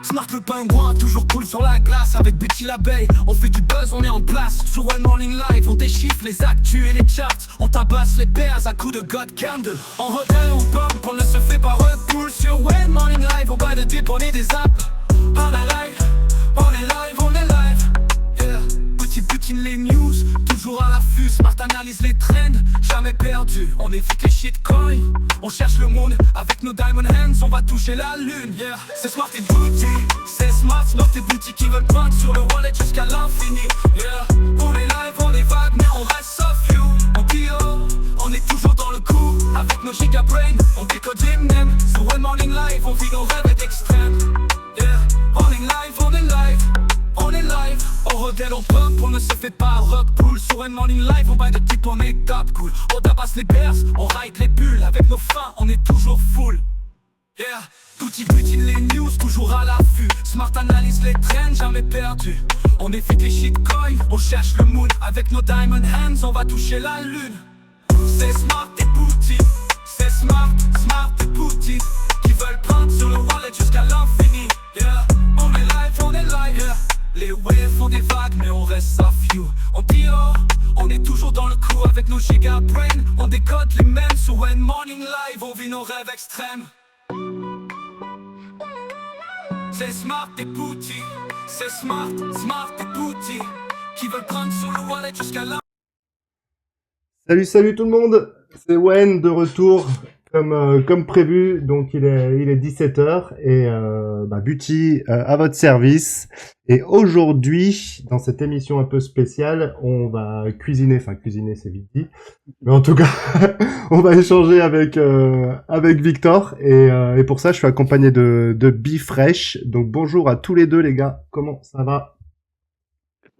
Smart le pingouin, toujours cool sur la glace. Avec Betty l'abeille, on fait du buzz, on est en place. Sur One Morning Live, on déchiffre les actus et les charts. On tabasse les bears à coups de God Candle. En hotel, on pump, on ne se fait pas recool. Sur One Morning Live, on bat de dip, on est des apps. On est live, on est live, on est live. Yeah. Petit butine les news, toujours à l'affût. Smart analyse les trends, jamais perdu. On évite les shitcoins, on cherche le monde. Avec nos diamond hands, on va toucher la lune. Yeah. C'est Smart et Booty, c'est Smart et Booty qui veulent prendre sur le wallet jusqu'à l'infini. Yeah. On est live, on est vague, mais on reste soft you. On bio, on est toujours dans le coup. Avec nos giga brain, on décode Eminem. Sur One Morning Live, on vit nos rêves extrêmes. Yeah. On est live, on est live, on est live. Au rodel on pump, on ne se fait pas rock pool. Sur One Morning Live, on bat de type, on est top cool. On tabasse les bears, on ride les bulles. Avec nos fins, on est toujours full. Yeah, Booty butine les news, toujours à l'affût. Smart analyse les trends, jamais perdu. On évite les shitcoins, on cherche le moon. Avec nos diamond hands, on va toucher la lune. C'est Smart et Booty, c'est Smart et Booty qui veulent prendre sur le wallet jusqu'à l'infini. Yeah, on est live, on est live. Yeah. Les waves font des vagues, mais on reste soft you. On dit oh, on est toujours dans le coup. Avec nos giga brain, on décode les mêmes. Sur One Morning Live, on vit nos rêves extrêmes. C'est Smart et Booty, c'est Smart et Booty qui veulent prendre sur le wallet jusqu'à là. Salut tout le monde, c'est Wen de retour comme prévu, donc il est 17h et Booty à votre service. Et aujourd'hui, dans cette émission un peu spéciale, on va cuisiner c'est vite dit, mais en tout cas, on va échanger avec Victor et pour ça je suis accompagné de Bifresh. Donc bonjour à tous les deux les gars, comment ça va?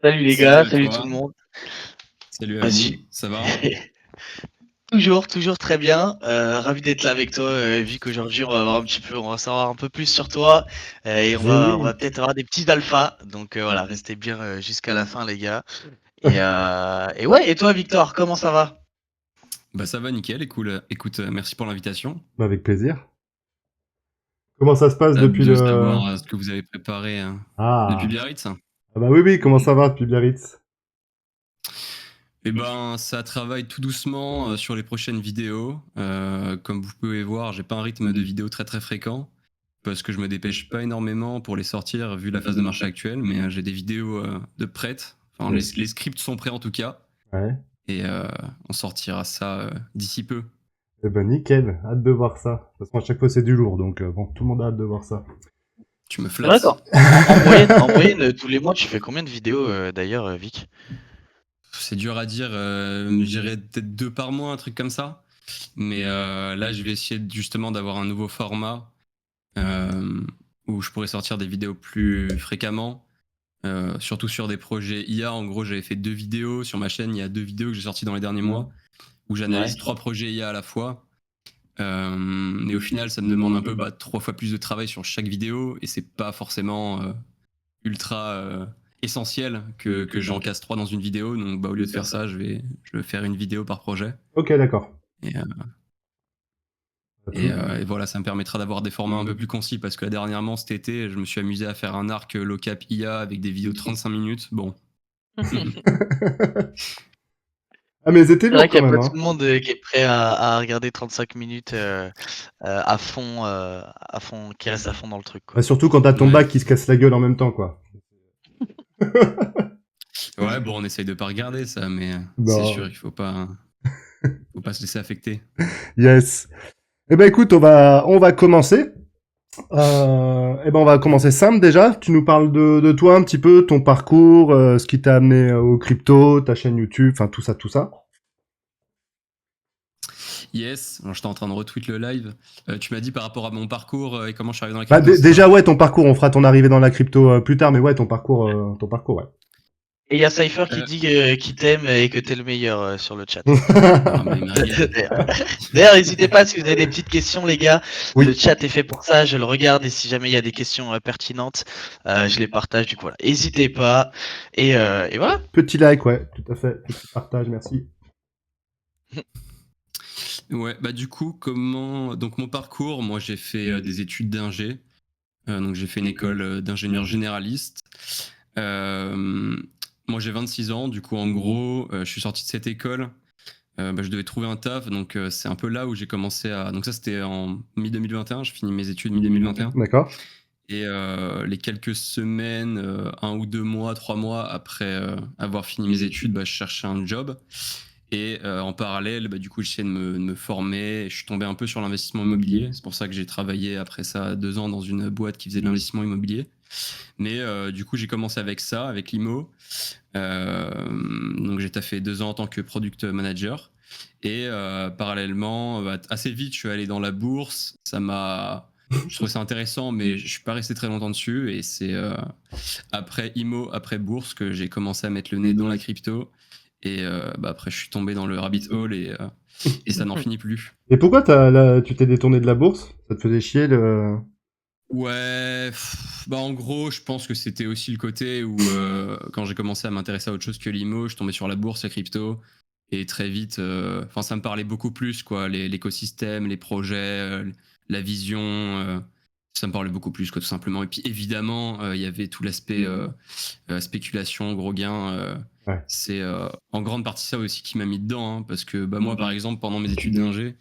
Salut les gars, salut tout le monde. Salut à vous, ça va? Toujours très bien. Ravi d'être là avec toi, vu qu'aujourd'hui on va savoir un peu plus sur toi et on va peut-être avoir des petits alphas. Donc voilà, restez bien jusqu'à la fin les gars. Et ouais, et toi Victor, comment ça va? Bah ça va nickel et cool. Écoute, merci pour l'invitation. Avec plaisir. Comment ça se passe depuis de savoir ce que vous avez préparé depuis Biarritz. Ah bah oui, comment ça va depuis Biarritz? Eh ben, ça travaille tout doucement sur les prochaines vidéos. Comme vous pouvez voir, j'ai pas un rythme de vidéo très fréquent parce que je me dépêche pas énormément pour les sortir vu la phase de marché actuelle, mais j'ai des vidéos de prêtes. Enfin, les scripts sont prêts en tout cas. Ouais. Et on sortira ça d'ici peu. Eh ben nickel, hâte de voir ça. De toute façon, à chaque fois c'est du lourd, donc bon, tout le monde a hâte de voir ça. Tu me flattes. D'accord. En moyenne, tous les mois, tu fais combien de vidéos d'ailleurs, Vic? C'est dur à dire, je dirais peut-être 2 par mois, un truc comme ça. Mais là, je vais essayer justement d'avoir un nouveau format où je pourrais sortir des vidéos plus fréquemment. Surtout sur des projets IA. En gros, j'avais fait 2 vidéos sur ma chaîne. Il y a 2 vidéos que j'ai sorties dans les derniers mois où j'analyse 3 projets IA à la fois. Mais au final, ça me demande un peu 3 fois plus de travail sur chaque vidéo et c'est pas forcément ultra essentiel que j'en casse 3 dans une vidéo. Donc au lieu de faire ça, je vais faire une vidéo par projet. Ok, d'accord. Et voilà, ça me permettra d'avoir des formats un peu plus concis parce que dernièrement, cet été, je me suis amusé à faire un arc low cap IA avec des vidéos de 35 minutes. Bon. Ah mais c'était lourd quand même. C'est vrai qu'il n'y a pas tout le monde qui est prêt à regarder 35 minutes à fond, qui reste à fond dans le truc, quoi. Bah, surtout quand t'as ton bac qui se casse la gueule en même temps, quoi. Ouais, bon, on essaye de pas regarder ça, mais c'est sûr, il faut pas se laisser affecter. Yes. Eh ben écoute, on va commencer. On va commencer simple déjà. Tu nous parles de toi un petit peu, ton parcours, ce qui t'a amené au crypto, ta chaîne YouTube, enfin tout ça. Yes, alors j'étais en train de retweet le live. Tu m'as dit par rapport à mon parcours et comment je suis arrivé dans la crypto. Déjà ouais, ton parcours, on fera ton arrivée dans la crypto plus tard, mais ouais, ton parcours ouais. Et il y a Cypher qui dit qu'il t'aime et que t'es le meilleur sur le chat. D'ailleurs, n'hésitez pas si vous avez des petites questions, les gars. Oui. Le chat est fait pour ça, je le regarde et si jamais il y a des questions pertinentes, je les partage. Du coup, voilà, n'hésitez pas. Et voilà. Petit like, ouais, tout à fait. Petit partage, merci. Ouais, bah du coup, donc mon parcours, moi j'ai fait des études d'ingé. Donc j'ai fait une école d'ingénieur généraliste. Moi j'ai 26 ans, du coup en gros, je suis sorti de cette école. Je devais trouver un taf, donc c'est un peu là où j'ai commencé à. Donc ça c'était en mi-2021, je finis mes études mi-2021. D'accord. Et les quelques semaines, 1 ou 2 mois, 3 mois après avoir fini mes études, je cherchais un job. Et en parallèle, du coup, j'essayais de me former. Et je suis tombé un peu sur l'investissement immobilier. C'est pour ça que j'ai travaillé après ça 2 ans dans une boîte qui faisait de l'investissement immobilier. Mais du coup, j'ai commencé avec ça, avec l'IMO. Donc j'ai taffé 2 ans en tant que product manager. Et parallèlement, assez vite, je suis allé dans la bourse. Je trouvais ça intéressant, mais je suis pas resté très longtemps dessus. Et c'est après IMO, après bourse, que j'ai commencé à mettre le nez dans la crypto. Et après, je suis tombé dans le rabbit hole et ça n'en finit plus. Et pourquoi tu t'es détourné de la bourse? Ça te faisait chier le... Ouais, en gros, je pense que c'était aussi le côté où quand j'ai commencé à m'intéresser à autre chose que l'IMO, je tombais sur la bourse, la crypto, et très vite, ça me parlait beaucoup plus, quoi, l'écosystème, les projets, la vision, ça me parlait beaucoup plus, quoi, tout simplement. Et puis évidemment, il y avait tout l'aspect spéculation, gros gain. Ouais. C'est en grande partie ça aussi qui m'a mis dedans, hein, parce que moi, par exemple, pendant mes études d'ingé,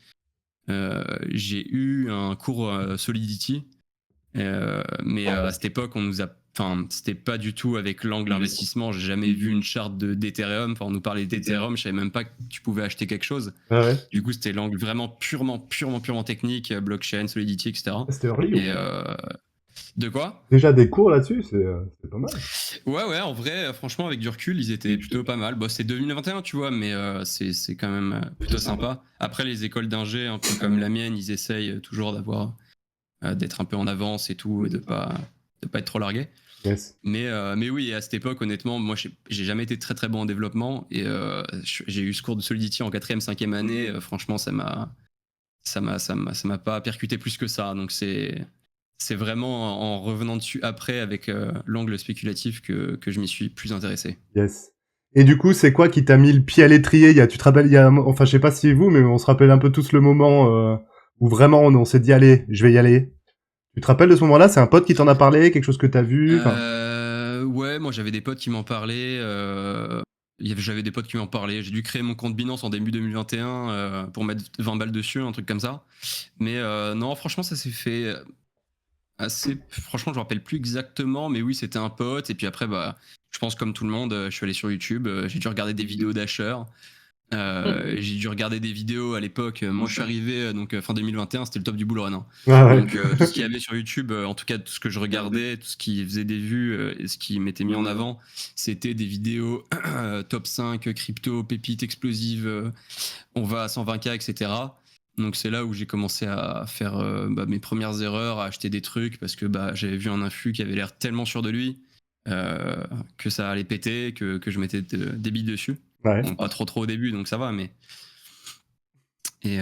j'ai eu un cours Solidity. Mais à cette époque, c'était pas du tout avec l'angle investissement. J'ai jamais vu une charte d'Ethereum. On nous parlait d'Ethereum, je savais même pas que tu pouvais acheter quelque chose. Ah ouais. Du coup, c'était l'angle vraiment purement technique, blockchain, Solidity, etc. C'était early. Et de quoi? Déjà des cours là-dessus, c'est pas mal. Ouais, en vrai, franchement, avec du recul, ils étaient plutôt pas mal. C'est 2021, tu vois, mais c'est quand même plutôt sympa. Après, les écoles d'ingé, un peu comme la mienne, ils essayent toujours d'être un peu en avance et tout, et de pas être trop largué. Yes. Mais oui, à cette époque, honnêtement, moi, j'ai jamais été très très bon en développement, et j'ai eu ce cours de Solidity en 4e, 5e année. Franchement, ça m'a pas percuté plus que ça. Donc c'est vraiment en revenant dessus après avec l'angle spéculatif que je m'y suis plus intéressé. Yes. Et du coup, c'est quoi qui t'a mis le pied à l'étrier? Tu te rappelles, enfin, je sais pas si vous, mais on se rappelle un peu tous le moment où vraiment on s'est dit, allez, je vais y aller. Tu te rappelles de ce moment-là? C'est un pote qui t'en a parlé, quelque chose que t'as vu? Ouais, moi j'avais des potes qui m'en parlaient. J'avais des potes qui m'en parlaient. J'ai dû créer mon compte Binance en début 2021 pour mettre 20 balles dessus, un truc comme ça. Mais non, franchement, ça s'est fait assez. Franchement, je me rappelle plus exactement, mais oui, c'était un pote. Et puis après, je pense comme tout le monde, je suis allé sur YouTube. J'ai dû regarder des vidéos d'Asher. J'ai dû regarder des vidéos à l'époque. Moi, je suis arrivé fin 2021, c'était le top du bull run. Ah ouais. Donc, tout ce qu'il y avait sur YouTube, en tout cas, tout ce que je regardais, tout ce qui faisait des vues et ce qui m'était mis en avant, c'était des vidéos top 5, crypto, pépites explosives, on va à 120K, etc. Donc, c'est là où j'ai commencé à faire mes premières erreurs, à acheter des trucs parce que j'avais vu un influx qui avait l'air tellement sûr de lui que ça allait péter, que je mettais des billes dessus. Ouais. Bon, pas trop au début, donc ça va, mais et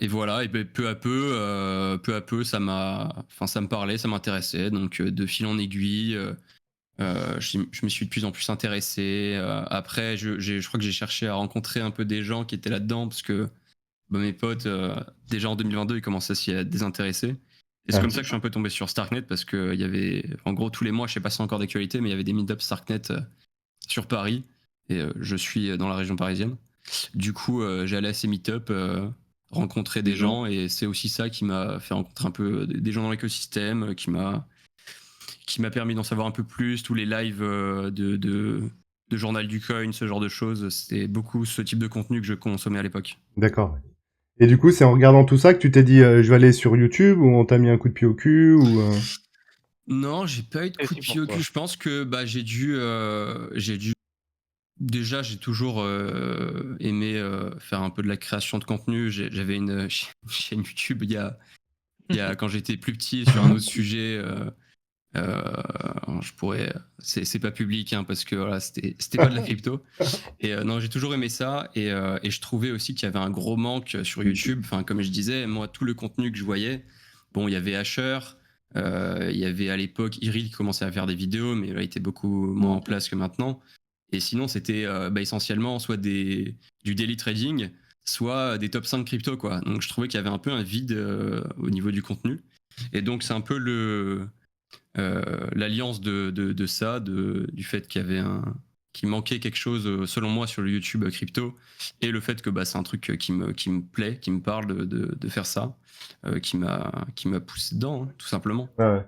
voilà. Et peu à peu, ça me parlait, ça m'intéressait. Donc de fil en aiguille, je me suis de plus en plus intéressé. Après, je crois que j'ai cherché à rencontrer un peu des gens qui étaient là-dedans parce que mes potes, déjà en 2022, ils commençaient à s'y désintéresser. Et c'est comme ça que je suis un peu tombé sur Starknet parce qu'il y avait, en gros, tous les mois, je sais pas si c'est encore d'actualité, mais il y avait des meet-ups Starknet sur Paris. Et je suis dans la région parisienne. Du coup, j'allais à ces meet-up, rencontrer des gens, et c'est aussi ça qui m'a fait rencontrer un peu des gens dans l'écosystème, qui m'a permis d'en savoir un peu plus. Tous les lives de Journal du Coin, ce genre de choses, c'était beaucoup ce type de contenu que je consommais à l'époque. D'accord. Et du coup, c'est en regardant tout ça que tu t'es dit, je vais aller sur YouTube, ou on t'a mis un coup de pied au cul, ou... Non, j'ai pas eu de coup de pied au cul. Je pense que j'ai dû déjà, j'ai toujours aimé faire un peu de la création de contenu. J'avais une chaîne YouTube il y a quand j'étais plus petit sur un autre sujet. C'est pas public parce que voilà, c'était pas de la crypto. Et non, j'ai toujours aimé ça, et je trouvais aussi qu'il y avait un gros manque sur YouTube. Enfin, comme je disais, moi, tout le contenu que je voyais, bon, il y avait Asher, il y avait à l'époque Iril qui commençait à faire des vidéos, mais là, il était beaucoup moins en place que maintenant. Et sinon, c'était essentiellement soit du daily trading, soit des top 5 crypto, quoi. Donc, je trouvais qu'il y avait un peu un vide au niveau du contenu. Et donc, c'est un peu l'alliance de ça, du fait qu'il manquait quelque chose, selon moi, sur le YouTube crypto, et le fait que c'est un truc qui me plaît, qui me parle de faire ça, qui m'a poussé dedans, hein, tout simplement. Ouais.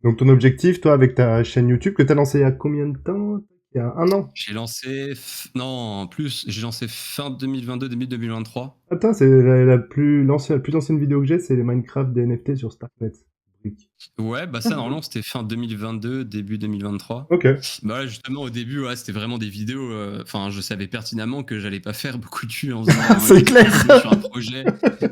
Donc ton objectif, toi, avec ta chaîne YouTube, que t'as lancé il y a combien de temps? Il y a 1 an? J'ai lancé, non, plus, j'ai lancé fin 2022, début 2023. Attends, c'est la plus ancienne vidéo que j'ai, c'est les Minecraft des NFT sur Starknet. Ouais, ça, normalement, c'était fin 2022, début 2023. Ok. Là, justement, au début, c'était vraiment des vidéos. Enfin, je savais pertinemment que j'allais pas faire beaucoup de vues en faisant C'est clair. sur un projet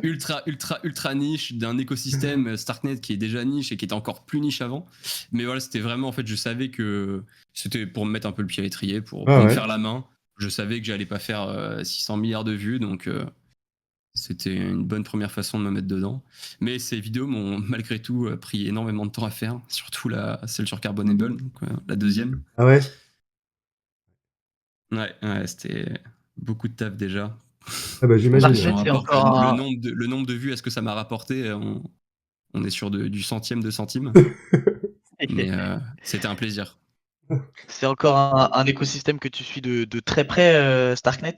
ultra niche d'un écosystème Starknet qui est déjà niche et qui était encore plus niche avant. Mais voilà, c'était vraiment, en fait, je savais que c'était pour me mettre un peu le pied à l'étrier, pour me faire la main. Je savais que j'allais pas faire 600 milliards de vues, donc c'était une bonne première façon de me mettre dedans. Mais ces vidéos m'ont malgré tout pris énormément de temps à faire, surtout celle sur Carbonable, donc, la deuxième. Ah ouais? Ouais, c'était beaucoup de taf déjà. Ah bah j'imagine. Starknet, c'est encore Le nombre de vues, est-ce que ça m'a rapporté, on est sur du centième de centime. Mais c'était un plaisir. C'est encore un écosystème que tu suis de très près, Starknet?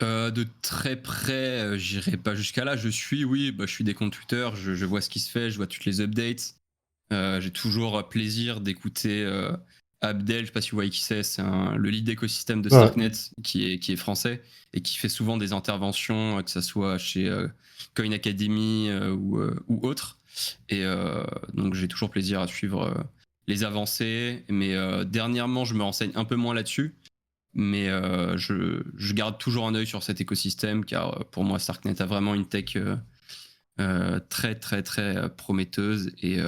De très près, j'irai pas jusqu'à là. Je suis des comptes Twitter, je vois ce qui se fait, je vois toutes les updates. J'ai toujours plaisir d'écouter Abdel, je sais pas si vous voyez qui c'est le lead d'écosystème de Starknet qui est français et qui fait souvent des interventions, que ce soit chez Coin Academy ou autre. Et donc j'ai toujours plaisir à suivre les avancées, mais dernièrement je me renseigne un peu moins là-dessus. Mais je garde toujours un œil sur cet écosystème car pour moi Starknet a vraiment une tech très très très prometteuse et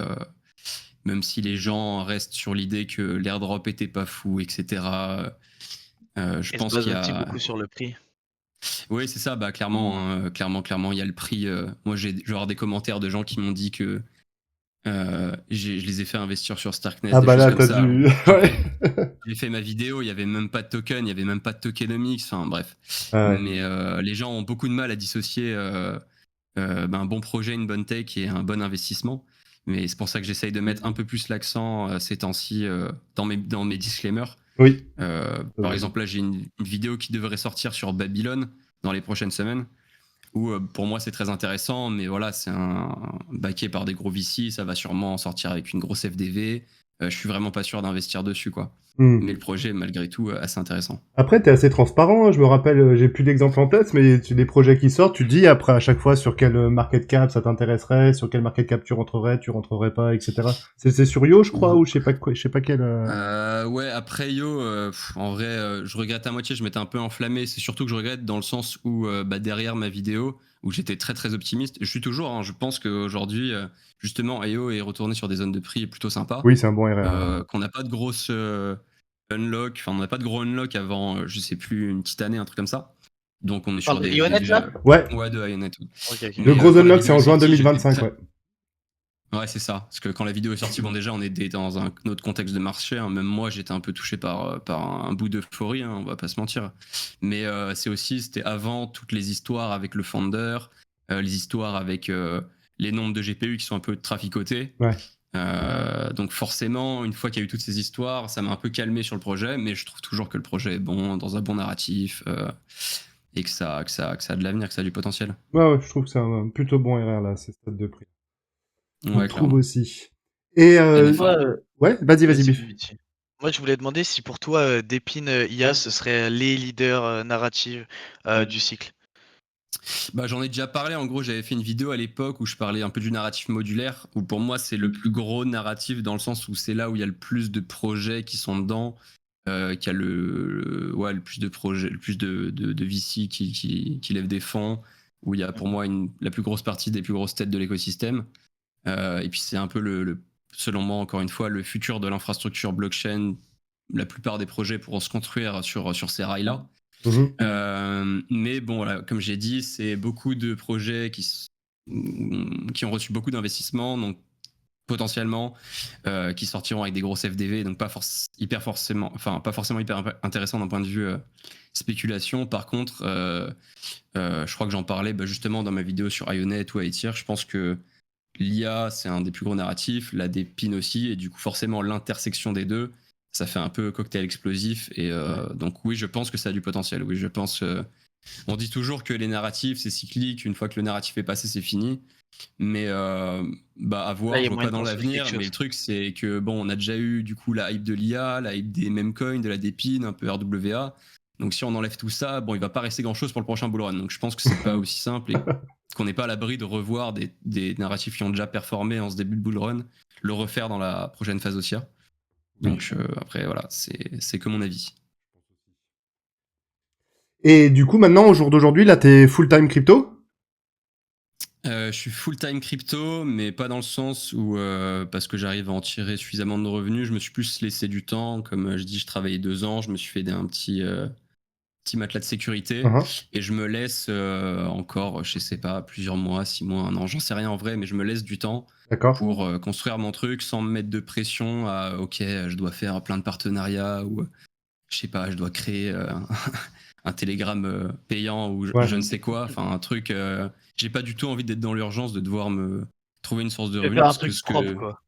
même si les gens restent sur l'idée que l'airdrop était pas fou, etc. Je pense qu'il y aussi a beaucoup sur le prix. Oui, c'est ça, clairement, hein, clairement, il y a le prix. Moi, j'ai genre des commentaires de gens qui m'ont dit que je les ai fait investir sur Starknet. Ah bah là, comme t'as ça. dû... J'ai fait ma vidéo, il n'y avait même pas de token, il n'y avait même pas de tokenomics, enfin bref. Ouais. Mais les gens ont beaucoup de mal à dissocier un bon projet, une bonne tech et un bon investissement. Mais c'est pour ça que j'essaye de mettre un peu plus l'accent ces temps-ci dans mes disclaimers. Oui. Par exemple, là, j'ai une vidéo qui devrait sortir sur Babylon dans les prochaines semaines, où pour moi, c'est très intéressant, mais voilà, c'est backé par des gros VC, ça va sûrement sortir avec une grosse FDV. Je suis vraiment pas sûr d'investir dessus, quoi. Mais le projet, malgré tout, assez intéressant. Après, t'es assez transparent, hein. Je me rappelle, j'ai plus d'exemples en tête, mais des projets qui sortent, tu dis après à chaque fois sur quel market cap ça t'intéresserait, sur quel market cap tu rentrerais pas, etc. C'est sur Yo, je crois, ou je sais pas quoi, je sais pas quel. Ouais, après Yo, en vrai, je regrette à moitié, je m'étais un peu enflammé. C'est surtout que je regrette dans le sens où derrière ma vidéo, où j'étais très très optimiste, je suis toujours, hein, je pense qu'aujourd'hui, justement, IO est retourné sur des zones de prix plutôt sympas. Oui, c'est un bon RR. Qu'on n'a pas de grosse unlock, enfin on n'a pas de gros unlock avant, je sais plus, une petite année, un truc comme ça. Donc on est sur des Ionet, là Ouais. Ouais, de Ionet. Okay. Le gros unlock, c'est en juin 2025, ouais. Ouais, c'est ça. Parce que quand la vidéo est sortie, bon, déjà, on était dans un autre contexte de marché. Hein. Même moi, j'étais un peu touché par un bout d'euphorie, hein, on va pas se mentir. Mais c'était avant toutes les histoires avec le founder, les histoires avec les nombres de GPU qui sont un peu traficotés. Ouais. Donc forcément, une fois qu'il y a eu toutes ces histoires, ça m'a un peu calmé sur le projet, mais je trouve toujours que le projet est bon, dans un bon narratif, et que ça a de l'avenir, que ça a du potentiel. Ouais, je trouve que c'est un plutôt bon RR, là, ces stades de prix. Ouais, je trouve aussi. Et ouais, vas-y, Biff. Moi, je voulais demander si pour toi, Dépine IA, ce serait les leaders narratifs du cycle. J'en ai déjà parlé. En gros, j'avais fait une vidéo à l'époque où je parlais un peu du narratif modulaire, où pour moi, c'est le plus gros narratif dans le sens où c'est là où il y a le plus de projets qui sont dedans, qu'il y a le plus de projets, le plus de VC qui lèvent des fonds, où il y a pour moi la plus grosse partie des plus grosses têtes de l'écosystème. Et puis c'est un peu selon moi, encore une fois, le futur de l'infrastructure blockchain. La plupart des projets pourront se construire sur ces rails-là. Mais bon, voilà, comme j'ai dit, c'est beaucoup de projets qui ont reçu beaucoup d'investissements, donc potentiellement qui sortiront avec des grosses FDV, donc pas forcément hyper intéressant d'un point de vue spéculation. Par contre, je crois que j'en parlais justement dans ma vidéo sur Ionet ou Aether. Je pense que l'IA, c'est un des plus gros narratifs, la dépine aussi, et du coup, forcément, l'intersection des deux, ça fait un peu cocktail explosif. Et donc, oui, je pense que ça a du potentiel. Oui, je pense. On dit toujours que les narratifs, c'est cyclique. Une fois que le narratif est passé, c'est fini. Mais à Là, voir, il y je a vois moyen pas de dans construire quelque l'avenir. Mais le chose. truc, c'est que bon, on a déjà eu du coup la hype de l'IA, la hype des memecoins, de la dépine, un peu RWA. Donc si on enlève tout ça, bon, il va pas rester grand chose pour le prochain bullrun. Donc je pense que c'est pas aussi simple et qu'on n'est pas à l'abri de revoir des narratifs qui ont déjà performé en ce début de bullrun, le refaire dans la prochaine phase haussière. Donc après, voilà, c'est que mon avis. Et du coup, maintenant, au jour d'aujourd'hui, là, t'es full-time crypto? Je suis full-time crypto, mais pas dans le sens où, parce que j'arrive à en tirer suffisamment de revenus, je me suis plus laissé du temps. Comme je dis, je travaillais 2 ans, je me suis fait un petit matelas de sécurité Uh-huh. et je me laisse encore, je sais pas, plusieurs mois, 6 mois, 1 an, j'en sais rien en vrai, mais je me laisse du temps D'accord. pour construire mon truc sans me mettre de pression à ok, je dois faire plein de partenariats ou je sais pas, je dois créer un Telegram payant ou Ouais. je ne sais quoi, enfin un truc. J'ai pas du tout envie d'être dans l'urgence de devoir me trouver une source de Tu veux revenus faire un parce que truc propre, quoi.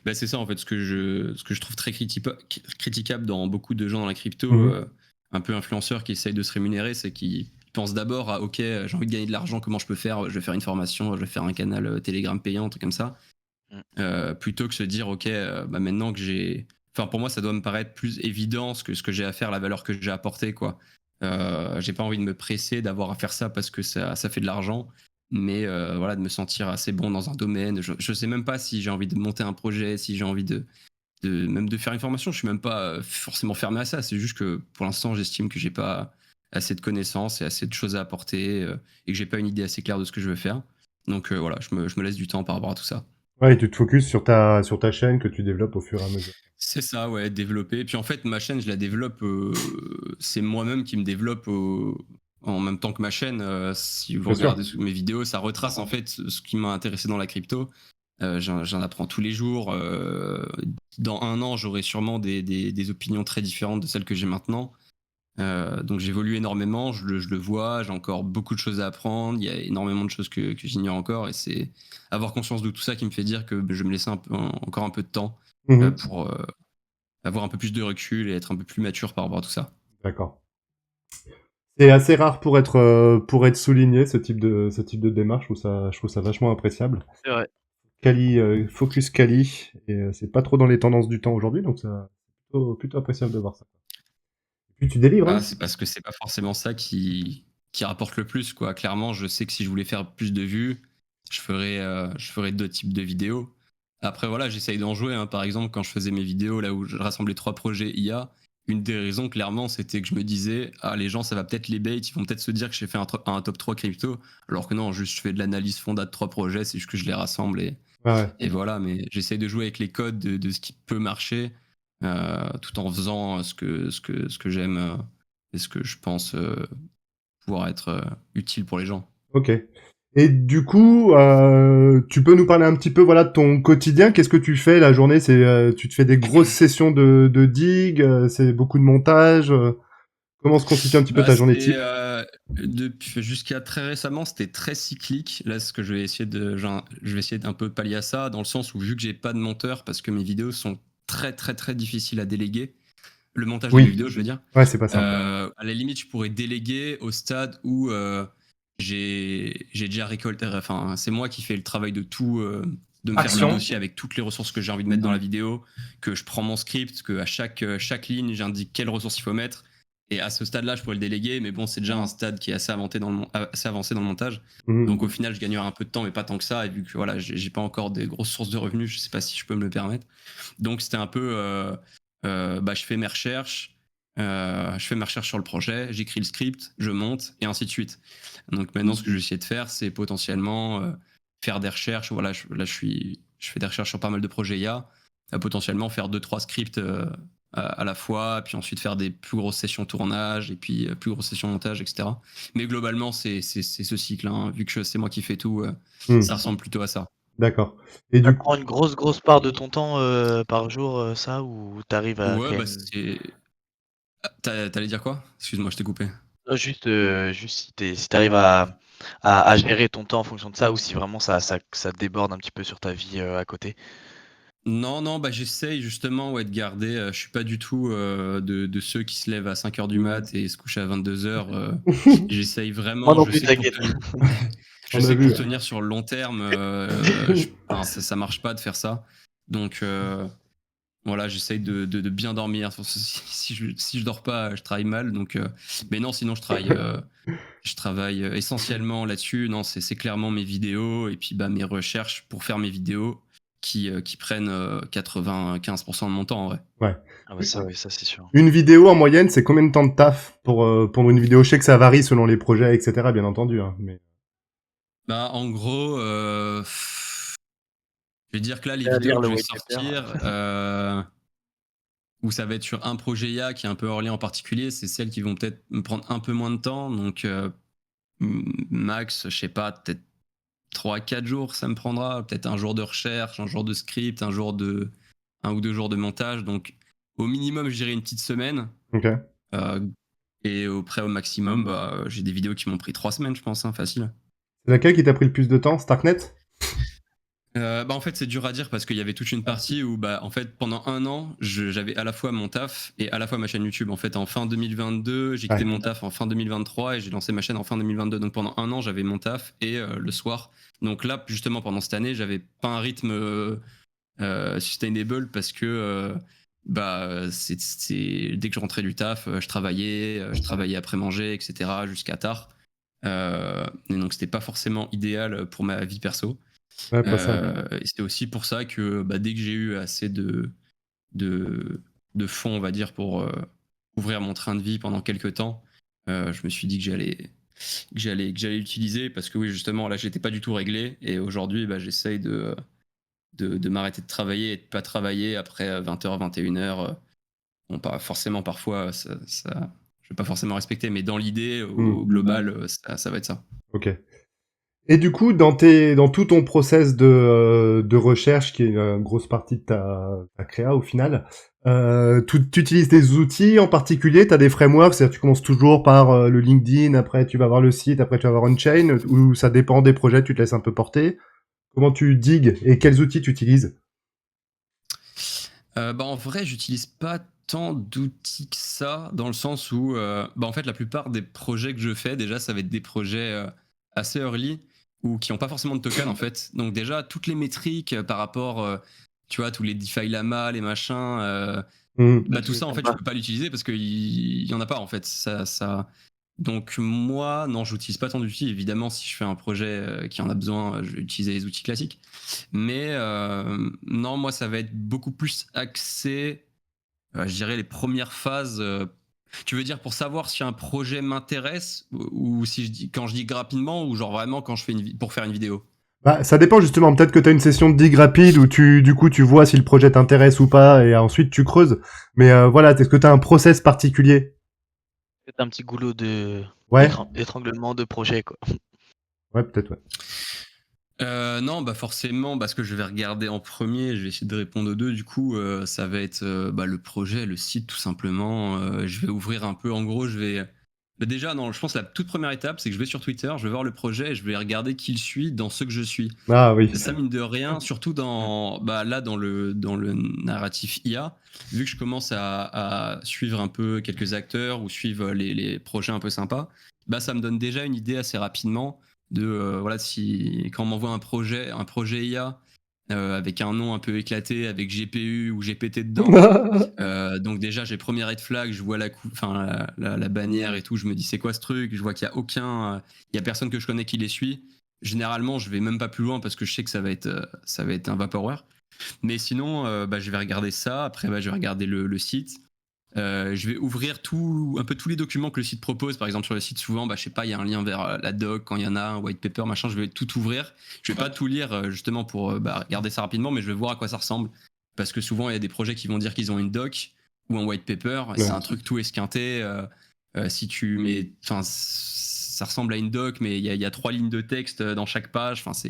bah, c'est ça en fait ce que je trouve très critiquable dans beaucoup de gens dans la crypto, Mhm. un peu influenceurs qui essayent de se rémunérer, c'est qu'ils pensent d'abord à ok, j'ai envie de gagner de l'argent, comment je peux faire, je vais faire une formation, je vais faire un canal Telegram payant, un truc comme ça, plutôt que se dire ok, bah maintenant que j'ai, enfin pour moi ça doit me paraître plus évident ce que j'ai à faire, la valeur que j'ai apportée quoi. J'ai pas envie de me presser d'avoir à faire ça parce que ça fait de l'argent, mais voilà, de me sentir assez bon dans un domaine. Je sais même pas si j'ai envie de monter un projet, si j'ai envie même de faire une formation. Je suis même pas forcément fermé à ça. C'est juste que pour l'instant, j'estime que j'ai pas assez de connaissances et assez de choses à apporter et que j'ai pas une idée assez claire de ce que je veux faire. Donc voilà, je me laisse du temps par rapport à tout ça. Ouais, et tu te focuses sur ta chaîne que tu développes au fur et à mesure. C'est ça, ouais, développer. Et puis en fait, ma chaîne, je la développe. C'est moi-même qui me développe en même temps que ma chaîne. Si vous Bien sûr. regardez mes vidéos, ça retrace en fait ce qui m'a intéressé dans la crypto. J'en apprends tous les jours. Dans 1 an, j'aurai sûrement des opinions très différentes de celles que j'ai maintenant. Donc j'évolue énormément, je le vois, j'ai encore beaucoup de choses à apprendre, il y a énormément de choses que j'ignore encore et c'est avoir conscience de tout ça qui me fait dire que je vais me laisser encore un peu de temps Mhm. pour avoir un peu plus de recul et être un peu plus mature par rapport à tout ça. D'accord. C'est assez rare pour être souligné, ce type de démarche, je trouve ça vachement appréciable. C'est vrai. Focus Kali, et c'est pas trop dans les tendances du temps aujourd'hui, donc ça, plutôt appréciable de voir ça. Et puis tu délivres, hein? C'est parce que c'est pas forcément ça qui rapporte le plus, quoi. Clairement, je sais que si je voulais faire plus de vues, je ferais 2 types de vidéos. Après, voilà, j'essaye d'en jouer, hein. Par exemple, quand je faisais mes vidéos, là où je rassemblais 3 projets IA, une des raisons, clairement, c'était que je me disais, ah, les gens, ça va peut-être les bait, ils vont peut-être se dire que j'ai fait un top 3 crypto, alors que non, juste je fais de l'analyse fonda de 3 projets, c'est juste que je les rassemble Ouais. et voilà. Mais j'essaye de jouer avec les codes de ce qui peut marcher, tout en faisant ce que j'aime et ce que je pense pouvoir être utile pour les gens. Ok. Et du coup, tu peux nous parler un petit peu, voilà, de ton quotidien. Qu'est-ce que tu fais la journée? Tu te fais des grosses sessions de dig, c'est beaucoup de montage. Comment se constitue un petit peu ta journée type? Jusqu'à très récemment, c'était très cyclique. Là, ce que je vais essayer je vais essayer d'un peu pallier à ça, dans le sens où vu que j'ai pas de monteur, parce que mes vidéos sont très très très difficiles à déléguer, le montage de mes Oui. vidéos, je veux dire. Ouais, c'est pas simple. À la limite, je pourrais déléguer au stade où j'ai déjà récolté. Enfin, c'est moi qui fais le travail de tout, de me faire Action. le dossier avec toutes les ressources que j'ai envie de mettre dans la vidéo, que je prends mon script, que à chaque ligne, j'indique quelles ressources il faut mettre. Et à ce stade-là, je pourrais le déléguer, mais bon, c'est déjà un stade qui est assez avancé dans le montage. Mhm. Donc au final, je gagnerai un peu de temps, mais pas tant que ça. Et vu que voilà, j'ai pas encore des grosses sources de revenus, je sais pas si je peux me le permettre. Donc c'était un peu, je fais mes recherches. Je fais ma recherche sur le projet, j'écris le script, je monte et ainsi de suite. Donc maintenant, ce que je vais essayer de faire, c'est potentiellement faire des recherches. Voilà, je fais des recherches sur pas mal de projets IA. Potentiellement faire 2-3 scripts à la fois, puis ensuite faire des plus grosses sessions tournage et puis plus grosses sessions montage, etc. Mais globalement, c'est ce cycle, hein. Vu que c'est moi qui fais tout, ça ressemble plutôt à ça. D'accord. Et Ça du coup, prend une grosse part de ton temps par jour, ça, ou t'arrives à Ouais, quand bah même... c'est. T'allais dire quoi? Excuse-moi, je t'ai coupé. Juste si t'arrives à gérer ton temps en fonction de ça ou si vraiment ça déborde un petit peu sur ta vie à côté. Non, non, bah j'essaye justement ouais, de garder. Je suis pas du tout de ceux qui se lèvent à 5h du mat et se couchent à 22h. J'essaye Moi vraiment. non Je plus, sais que pour t'inquiète. tenir, je On a sais que pour vu. tenir sur le long terme, enfin, ça marche pas de faire ça. Donc voilà, j'essaye de bien dormir. Si je dors pas, je travaille mal. Donc, mais non, sinon je travaille essentiellement là-dessus. Non, c'est clairement mes vidéos et puis bah, mes recherches pour faire mes vidéos qui prennent 95% de mon temps en vrai. Ouais. Ah bah ça, oui, ça c'est sûr. Une vidéo en moyenne, c'est combien de temps de taf pour une vidéo? Je sais que ça varie selon les projets, etc. Bien entendu. Hein, mais Bah, en gros, je vais dire que là, les À vidéos lire que le je vais white paper. sortir, où ça va être sur un projet IA qui est un peu hors lien en particulier, c'est celles qui vont peut-être me prendre un peu moins de temps. Donc, max, je sais pas, peut-être 3-4 jours, ça me prendra. Peut-être un jour de recherche, un jour de script, un ou 2 jours de montage. Donc, au minimum, je dirais une petite semaine. ok. Euh, et au maximum, bah, j'ai des vidéos qui m'ont pris 3 semaines, je pense, hein, facile. C'est laquelle qui t'a pris le plus de temps? Starknet? Bah en fait c'est dur à dire parce qu'il y avait toute une partie où bah en fait pendant un an j'avais à la fois mon taf et à la fois ma chaîne YouTube. En fait en fin 2022 j'ai quitté Ouais. mon taf en fin 2023 et j'ai lancé ma chaîne en fin 2022. Donc pendant un an j'avais mon taf et le soir. Donc là justement pendant cette année j'avais pas un rythme sustainable parce que bah dès que je rentrais du taf je travaillais après manger etc jusqu'à tard. Et donc c'était pas forcément idéal pour ma vie perso. Ouais, pas simple. Et c'était aussi pour ça que bah, dès que j'ai eu assez de, de fonds, on va dire, pour ouvrir mon train de vie pendant quelques temps, je me suis dit que j'allais l'utiliser parce que oui, justement, là, j'étais pas du tout réglé. Et aujourd'hui, bah, j'essaye de m'arrêter de travailler et de pas travailler après 20h, 21h. Bon, pas forcément, parfois, je vais pas forcément respecter, mais dans l'idée, au global, ça va être ça. Ok. Et du coup, dans tout ton process de recherche, qui est une grosse partie de ta créa au final, tu utilises des outils en particulier? T'as des frameworks? C'est-à-dire tu commences toujours par le LinkedIn, après tu vas voir le site, après tu vas voir Unchained, ou ça dépend des projets, tu te laisses un peu porter? Comment tu digues et quels outils tu utilises? Bah en vrai, j'utilise pas tant d'outils que ça, dans le sens où, bah en fait, la plupart des projets que je fais, déjà, ça va être des projets assez early ou qui n'ont pas forcément de token en fait. Donc déjà, toutes les métriques par rapport, tu vois, tous les DeFi Lama, les machins, bah tout ça en fait, je peux pas l'utiliser parce qu'il y en a pas en fait. Donc moi, non, j'utilise pas tant d'outils. Évidemment, si je fais un projet qui en a besoin, je vais utiliser les outils classiques. Mais non, moi, ça va être beaucoup plus axé, je dirais, les premières phases. Tu veux dire pour savoir si un projet m'intéresse ou si quand je dis rapidement ou genre vraiment quand je fais pour faire une vidéo? Bah, ça dépend justement. Peut-être que tu as une session de dig rapide où du coup, tu vois si le projet t'intéresse ou pas, et ensuite tu creuses. Mais voilà, est-ce que tu as un process particulier? C'est un petit goulot Ouais, d'étranglement de projet, quoi. ouais, peut-être, ouais. Non, bah forcément, parce que je vais regarder en premier, je vais essayer de répondre aux deux. Du coup, ça va être bah, le projet, le site, tout simplement. Je vais ouvrir un peu. En gros, je vais. Bah, déjà, non, je pense que la toute première étape, c'est que je vais sur Twitter, je vais voir le projet et je vais regarder qui le suit dans ceux que je suis. Ah oui. Ça, mine de rien, surtout là, dans le narratif IA, vu que je commence à suivre un peu quelques acteurs ou suivre les projets un peu sympas, bah, ça me donne déjà une idée assez rapidement de voilà, quand on m'envoie un projet IA avec un nom un peu éclaté, avec GPU ou GPT dedans. Donc déjà j'ai premier red flag, je vois la bannière et tout, je me dis c'est quoi ce truc, je vois qu'il y a il y a personne que je connais qui les suit. Généralement je vais même pas plus loin parce que je sais que ça va être un vaporware. Mais sinon bah, je vais regarder ça, après bah, je vais regarder le site. Je vais ouvrir un peu tous les documents que le site propose. Par exemple sur le site souvent bah, je sais pas, il y a un lien vers la doc quand il y en a un white paper machin, je vais tout ouvrir. Je vais pas tout lire justement pour bah, regarder ça rapidement, mais je vais voir à quoi ça ressemble. Parce que souvent, il y a des projets qui vont dire qu'ils ont une doc ou un white paper. Ouais. C'est un truc tout esquinté. Si tu mets. Enfin, ça ressemble à une doc, mais il y a 3 lignes de texte dans chaque page. Enfin,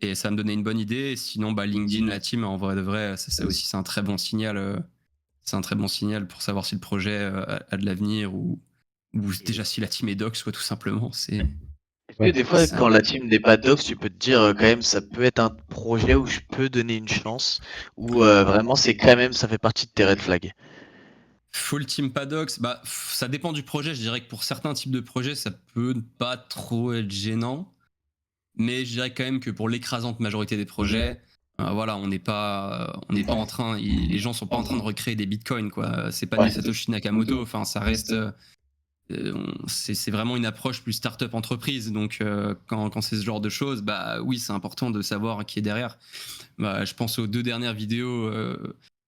et ça me donnait une bonne idée. Sinon, bah, LinkedIn, la team, en vrai de vrai, ça aussi, c'est un très bon signal. C'est un très bon signal pour savoir si le projet a de l'avenir ou ou déjà si la team est doc, soit tout simplement, c'est. Est-ce que Ouais. des fois, Ça- quand la team n'est pas docs, tu peux te dire quand même, ça peut être un projet où je peux donner une chance, ou vraiment c'est quand même, ça fait partie de tes red flags. Full team Paddocks, bah, ça dépend du projet. Je dirais que pour certains types de projets, ça peut pas trop être gênant. Mais je dirais quand même que pour l'écrasante majorité des projets, voilà, on n'est pas en train, les gens sont pas en train de recréer des bitcoins, quoi. C'est pas Ouais. des Satoshi Nakamoto. Enfin, ça reste, c'est vraiment une approche plus startup entreprise. Donc, quand c'est ce genre de choses, bah oui, c'est important de savoir qui est derrière. Bah, je pense aux 2 dernières vidéos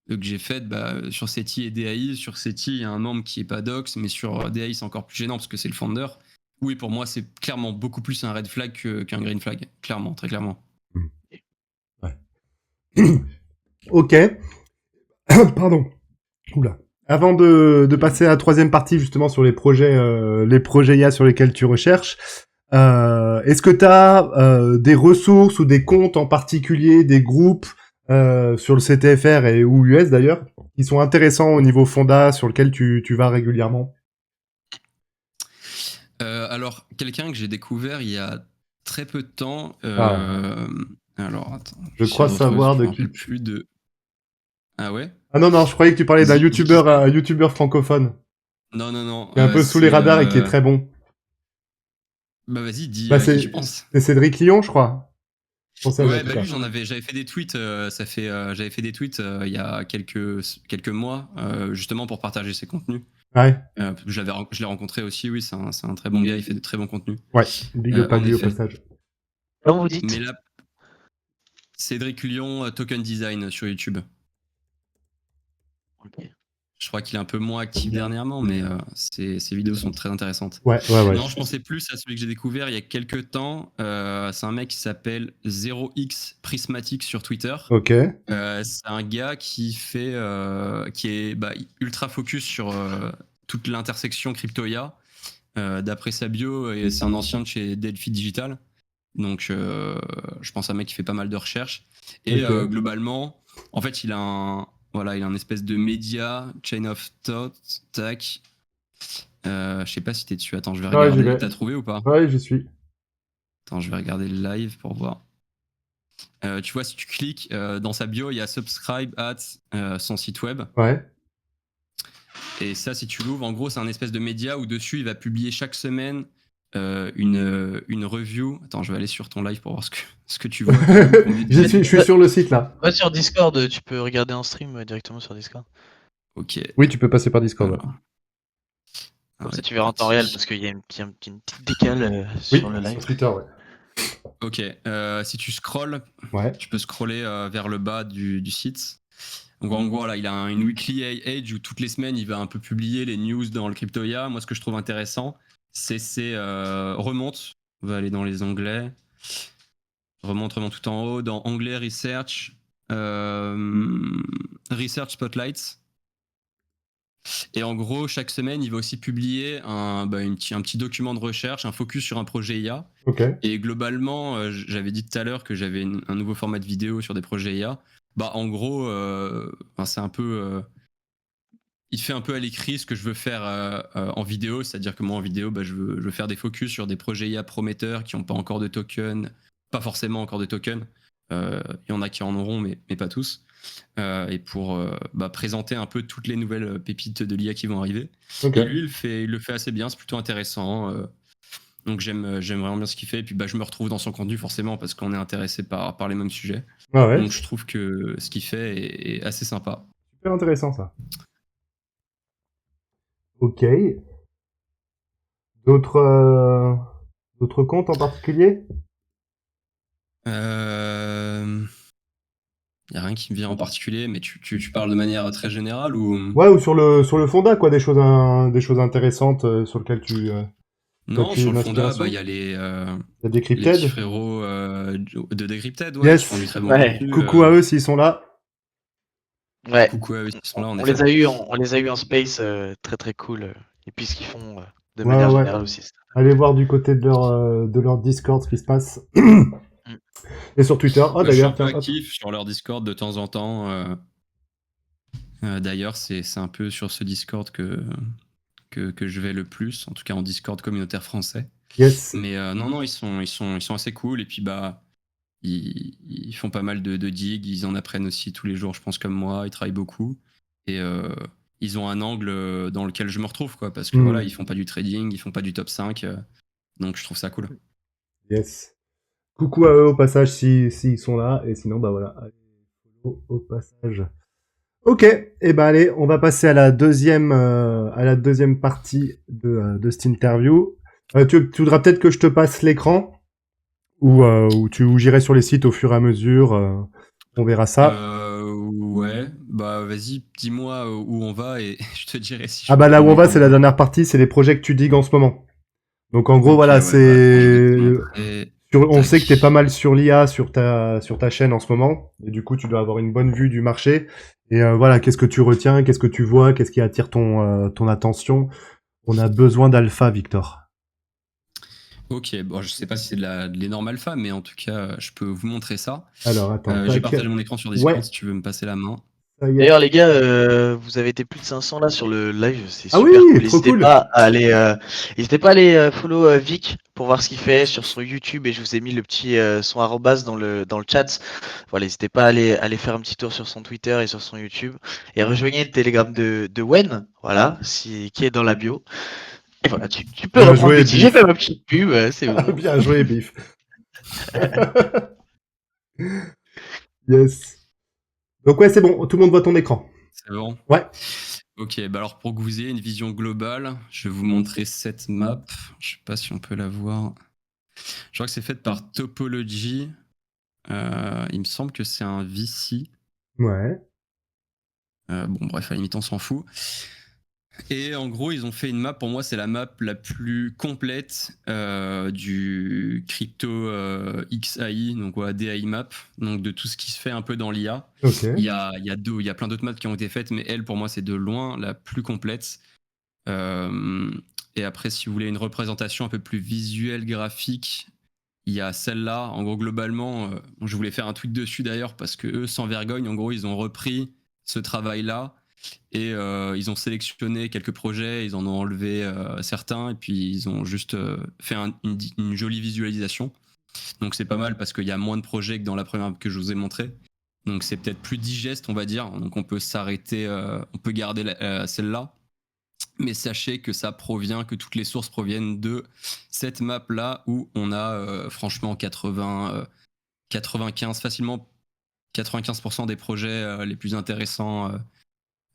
que j'ai faites sur SETI et DAI. Sur SETI, il y a un membre qui est pas docs, mais sur DAI, c'est encore plus gênant parce que c'est le founder. Oui, pour moi, c'est clairement beaucoup plus un red flag qu'un green flag. Clairement, très clairement. Ok. Pardon. Oula. Avant de passer à la troisième partie, justement, sur les projets IA sur lesquels tu recherches, est-ce que tu as des ressources ou des comptes en particulier, des groupes sur le CTFR et ou US d'ailleurs, qui sont intéressants au niveau fonda, sur lequel tu vas régulièrement? Alors, quelqu'un que j'ai découvert il y a très peu de temps. Alors, attends. Je crois savoir de me qui. rappelle plus de. Ah ouais? Ah non, je croyais que tu parlais d'un Dis qui c'est. YouTuber francophone, Non. qui est un peu sous les radars et qui est très bon. Bah vas-y, dis Bah, à qui tu penses. c'est Cédric Lyon, je crois. Je pensais à Ouais, en tout bah cas. lui, j'avais fait des tweets. J'avais fait des tweets il y a quelques mois, justement pour partager ses contenus. Ouais, Je l'ai rencontré aussi. Oui, c'est un très bon gars. Il fait de très bons contenus. ouais. Big up à En lui au effet. passage. Comment vous dites? Mais là, Cédric Lyon, Token Design sur YouTube. Ok. Je crois qu'il est un peu moins actif dernièrement, mais ses vidéos sont très intéressantes. Ouais. Non, je pensais plus à celui que j'ai découvert il y a quelques temps. C'est un mec qui s'appelle 0x Prismatic sur Twitter. Ok. C'est un gars qui est ultra focus sur toute l'intersection crypto-IA. D'après sa bio, et c'est un ancien de chez Delphi Digital. Donc, je pense à un mec qui fait pas mal de recherches. Et Ok. globalement, en fait, il a un espèce de média, Chain of Thought, tac. Je sais pas si t'es dessus. Attends, je vais Ouais, j'y regarder. vais. T'as trouvé ou pas? Ouais, j'y suis. Attends, je vais regarder le live pour voir. Tu vois, si tu cliques dans sa bio, il y a subscribe at son site web. Ouais. Et ça, si tu l'ouvres, en gros, c'est un espèce de média où dessus, il va publier chaque semaine une review. Attends, je vais aller sur ton live pour voir ce que tu vois. Je suis sur le site là. Va sur Discord, tu peux regarder en stream directement sur Discord. Ok. Oui, tu peux passer par Discord. Ouais. Alors. Comme ça, tu verras en temps réel parce qu'il y a une petite décale Oui, sur le live. sur Twitter, ouais. Ok. Si tu scrolls, Ouais. tu peux scroller vers le bas du site. Donc en gros, là, il a une weekly age où toutes les semaines, il va un peu publier les news dans le crypto-IA. Moi, ce que je trouve intéressant, c'est remonte. On va aller dans les onglets. Remonte tout en haut. Dans onglet research, research spotlights. Et en gros, chaque semaine, il va aussi publier un petit document de recherche, un focus sur un projet IA. Ok. Et globalement, j'avais dit tout à l'heure que j'avais un nouveau format de vidéo sur des projets IA. En gros, c'est un peu. Il fait un peu à l'écrit ce que je veux faire en vidéo, c'est-à-dire que moi en vidéo, je veux faire des focus sur des projets IA prometteurs qui n'ont pas encore de token, pas forcément encore de token. Il y en a qui en auront, mais pas tous. Et pour présenter un peu toutes les nouvelles pépites de l'IA qui vont arriver. Ok. Et lui, il le fait assez bien, c'est plutôt intéressant. Donc j'aime vraiment bien ce qu'il fait. Et puis je me retrouve dans son contenu forcément parce qu'on est intéressé par les mêmes sujets. Ah ouais. Donc je trouve que ce qu'il fait est assez sympa. Super intéressant ça. Ok. D'autres comptes en particulier? Y a rien qui me vient en particulier, mais tu parles de manière très générale ou? Ouais, ou sur le fonda, quoi, des choses intéressantes sur lesquelles tu. Non, tu sur une le Fonda, inspiration il y a les Decrypted. petits frérots de Decrypted, ouais, Yes. qui font du très bon Ouais. contenu. Coucou à eux s'ils sont là. Ouais. Coucou à eux, ils sont là, en On effet. les a eu en space, très très cool. Et puis ce qu'ils font de Ouais, manière ouais. générale aussi. Allez voir du côté de leur Discord ce qui se passe. Et sur Twitter. Ah, Je suis d'ailleurs, un peu tiens, hop. actif sur leur Discord de temps en temps. D'ailleurs, c'est un peu sur ce Discord que que je vais le plus, en tout cas en Discord communautaire français. Yes. Mais non, ils sont assez cool. Et puis, ils font pas mal de digs. Ils en apprennent aussi tous les jours, je pense, comme moi. Ils travaillent beaucoup. Et ils ont un angle dans lequel je me retrouve, quoi. Parce que voilà, ils font pas du trading, ils font pas du top 5. Donc, je trouve ça cool. Yes. Coucou à eux au passage s'ils sont là. Et sinon, bah voilà. Allez, follow au passage. Ok, et ben allez, on va passer à la deuxième partie de cette interview. Tu voudras peut-être que je te passe l'écran ou j'irai sur les sites au fur et à mesure. On verra ça. Ouais, bah vas-y, dis-moi où on va et je te dirai si je Ah bah là où on va, peux- c'est la dernière partie, c'est les projets que tu digues en ce moment. Donc en gros, Ok, voilà, ouais, c'est... bah, attends, je vais te montrer. On Tac. sait que t'es pas mal sur l'IA sur ta chaîne en ce moment, et du coup tu dois avoir une bonne vue du marché. Et voilà, qu'est-ce que tu retiens, qu'est-ce que tu vois, qu'est-ce qui attire ton attention. On a besoin d'alpha, Victor. Ok, bon, je sais pas si c'est de l'énorme alpha, mais en tout cas, je peux vous montrer ça. Alors attends, J'ai tac. partagé mon écran sur Discord Ouais, si tu veux me passer la main. ça y est. D'ailleurs, les gars, vous avez été plus de 500 là sur le live, c'est Ah super oui, cool. trop cool. N'hésitez pas à aller follow Vic pour voir ce qu'il fait sur son YouTube et je vous ai mis le petit son arrobas dans le chat. Voilà, n'hésitez pas à aller faire un petit tour sur son Twitter et sur son YouTube et rejoignez le Telegram de Wen, voilà, qui est dans la bio. Et voilà, tu peux Bien reprendre joué, le petit. Biff. J'ai fait ma petite pub, c'est bon. Bien joué, Biff. Yes. Donc ouais, c'est bon, tout le monde voit ton écran. C'est bon? Ouais. Ok, bah alors pour que vous ayez une vision globale, je vais vous montrer cette map. Je sais pas si on peut la voir. Je crois que c'est fait par Topology. Il me semble que c'est un VC. Ouais. Bon, bref, à la limite, on s'en fout. Et en gros, ils ont fait une map. Pour moi, c'est la map la plus complète du crypto XAI, donc voilà, DAI map, donc de tout ce qui se fait un peu dans l'IA. Ok. Il y a plein d'autres maps qui ont été faites, mais elle, pour moi, c'est de loin la plus complète. Et après, si vous voulez une représentation un peu plus visuelle, graphique, il y a celle-là. En gros, globalement, je voulais faire un tweet dessus d'ailleurs, parce que eux, sans vergogne, en gros, ils ont repris ce travail-là. Et ils ont sélectionné quelques projets, ils en ont enlevé certains, et puis ils ont juste fait une jolie visualisation. Donc c'est pas mal parce qu'il y a moins de projets que dans la première que je vous ai montré. Donc c'est peut-être plus digeste, on va dire. Donc on peut s'arrêter, on peut garder celle-là. Mais sachez que que toutes les sources proviennent de cette map-là où on a franchement facilement 95% des projets les plus intéressants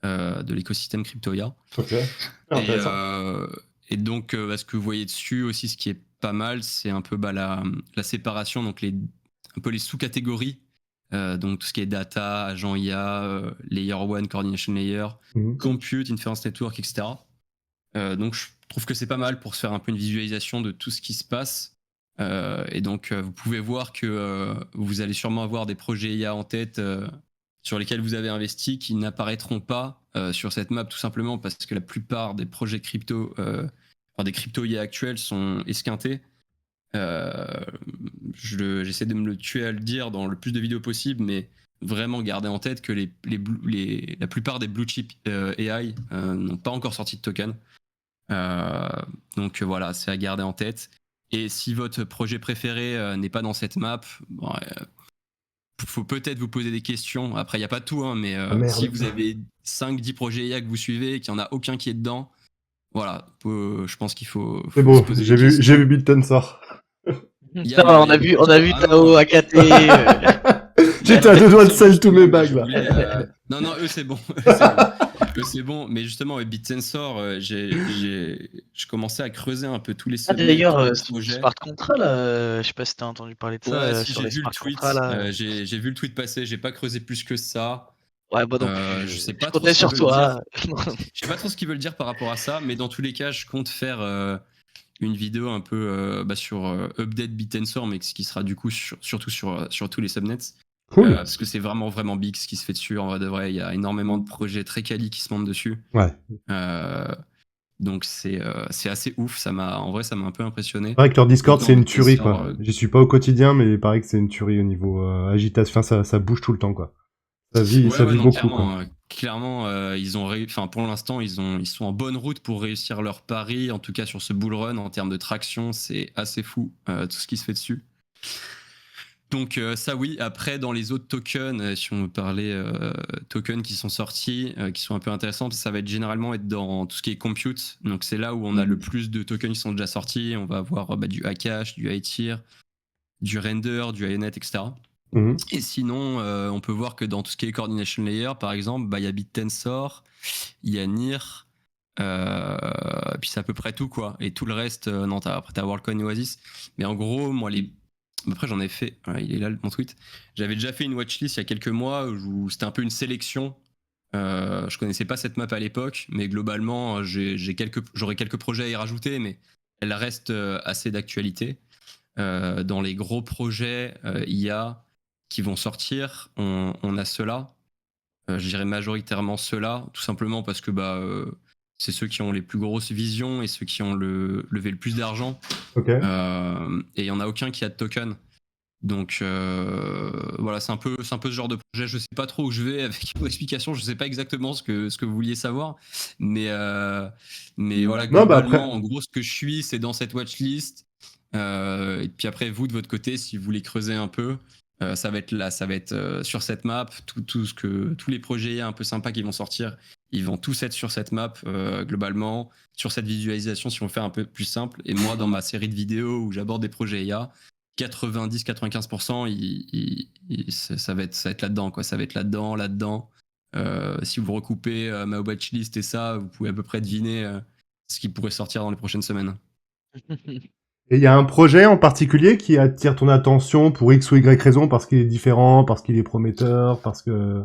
de l'écosystème Cryptoia. Ok. Et donc, ce que vous voyez dessus aussi, ce qui est pas mal, c'est un peu la séparation, donc un peu les sous-catégories. Donc tout ce qui est data, agent IA, layer 1, coordination layer, compute, inference network, etc. Donc je trouve que c'est pas mal pour se faire un peu une visualisation de tout ce qui se passe. Et donc vous pouvez voir que vous allez sûrement avoir des projets IA en tête sur lesquels vous avez investi qui n'apparaîtront pas sur cette map tout simplement parce que la plupart des projets crypto, des crypto IA actuels sont esquintés. J'essaie de me le tuer à le dire dans le plus de vidéos possible, mais vraiment garder en tête que la plupart des blue chip AI n'ont pas encore sorti de token. Donc voilà, c'est à garder en tête. Et si votre projet préféré n'est pas dans cette map, faut peut-être vous poser des questions. Après, il n'y a pas tout, hein, mais si vous avez 5-10 projets IA que vous suivez et qu'il n'y en a aucun qui est dedans, voilà, je pense qu'il faut C'est beau, se poser j'ai des questions. vu BitTensor. On a vu Tao, AKT. J'étais à deux doigts de sell tous mes bags là. Non, eux c'est bon. Eux c'est bon. Mais justement, avec BitTensor, je commençais à creuser un peu tous les subnets. D'ailleurs, smart contract là, je sais pas si t'as entendu parler de ça. Ouais, si sur j'ai les vu le smart tweet. contracts, là. J'ai vu le tweet passer. J'ai pas creusé plus que ça. Ouais, moi non plus. Je sais pas Je trop comptais ce qu'ils sur veulent toi. dire. Je sais pas trop ce qu'ils veulent dire par rapport à ça, mais dans tous les cas, je compte faire une vidéo un peu sur update BitTensor, mais qui sera du coup surtout sur tous les subnets. Cool. Parce que c'est vraiment big ce qui se fait dessus. En vrai de vrai, il y a énormément de projets très quali qui se montent dessus. Ouais. Donc c'est assez ouf. En vrai, ça m'a un peu impressionné. C'est vrai que leur Discord, Autant c'est une BitTensor, tuerie, quoi. J'y suis pas au quotidien, mais il paraît que c'est une tuerie au niveau agitation. Enfin, ça bouge tout le temps, quoi. Ça vit non, beaucoup, quoi. clairement, enfin, pour l'instant, ils sont en bonne route pour réussir leur pari. En tout cas, sur ce bull run, en termes de traction, c'est assez fou tout ce qui se fait dessus. Donc ça oui, après dans les autres tokens, si on parlait tokens qui sont sortis, qui sont un peu intéressants, ça va généralement être dans tout ce qui est compute. Donc c'est là où on a le plus de tokens qui sont déjà sortis. On va avoir du Akash, du iTier, du Render, du IONET, etc. Mhm. Et sinon, on peut voir que dans tout ce qui est Coordination Layer, par exemple, il y a BitTensor, il y a NIR, puis c'est à peu près tout, quoi. Et tout le reste, non, après t'as WorldCoin et Oasis. Mais en gros, moi, après j'en ai fait, il est là mon tweet. J'avais déjà fait une watchlist il y a quelques mois où c'était un peu une sélection. Je connaissais pas cette map à l'époque, mais globalement, j'aurais quelques projets à y rajouter, mais elle reste assez d'actualité. Dans les gros projets IA qui vont sortir, on a ceux-là. Je dirais majoritairement ceux-là, tout simplement parce que c'est ceux qui ont les plus grosses visions et ceux qui ont levé le plus d'argent. Ok. Et il n'y en a aucun qui a de token. Donc voilà, c'est un peu ce genre de projet. Je sais pas trop où je vais avec vos explications. Je sais pas exactement ce que vous vouliez savoir, mais voilà, Non, bah globalement, après, en gros, ce que je suis, c'est dans cette watchlist. Et puis après, vous de votre côté, si vous voulez creuser un peu, ça va être là, ça va être sur cette map. Tous les projets un peu sympas qui vont sortir, ils vont tous être sur cette map globalement, sur cette visualisation si on fait un peu plus simple. Et moi, dans ma série de vidéos où j'aborde des projets IA, 90-95%, ça va être là-dedans, quoi. Ça va être là-dedans. Si vous recoupez ma watchlist et ça, vous pouvez à peu près deviner ce qui pourrait sortir dans les prochaines semaines. et il y a un projet en particulier qui attire ton attention pour X ou Y raison, parce qu'il est différent, parce qu'il est prometteur, parce que...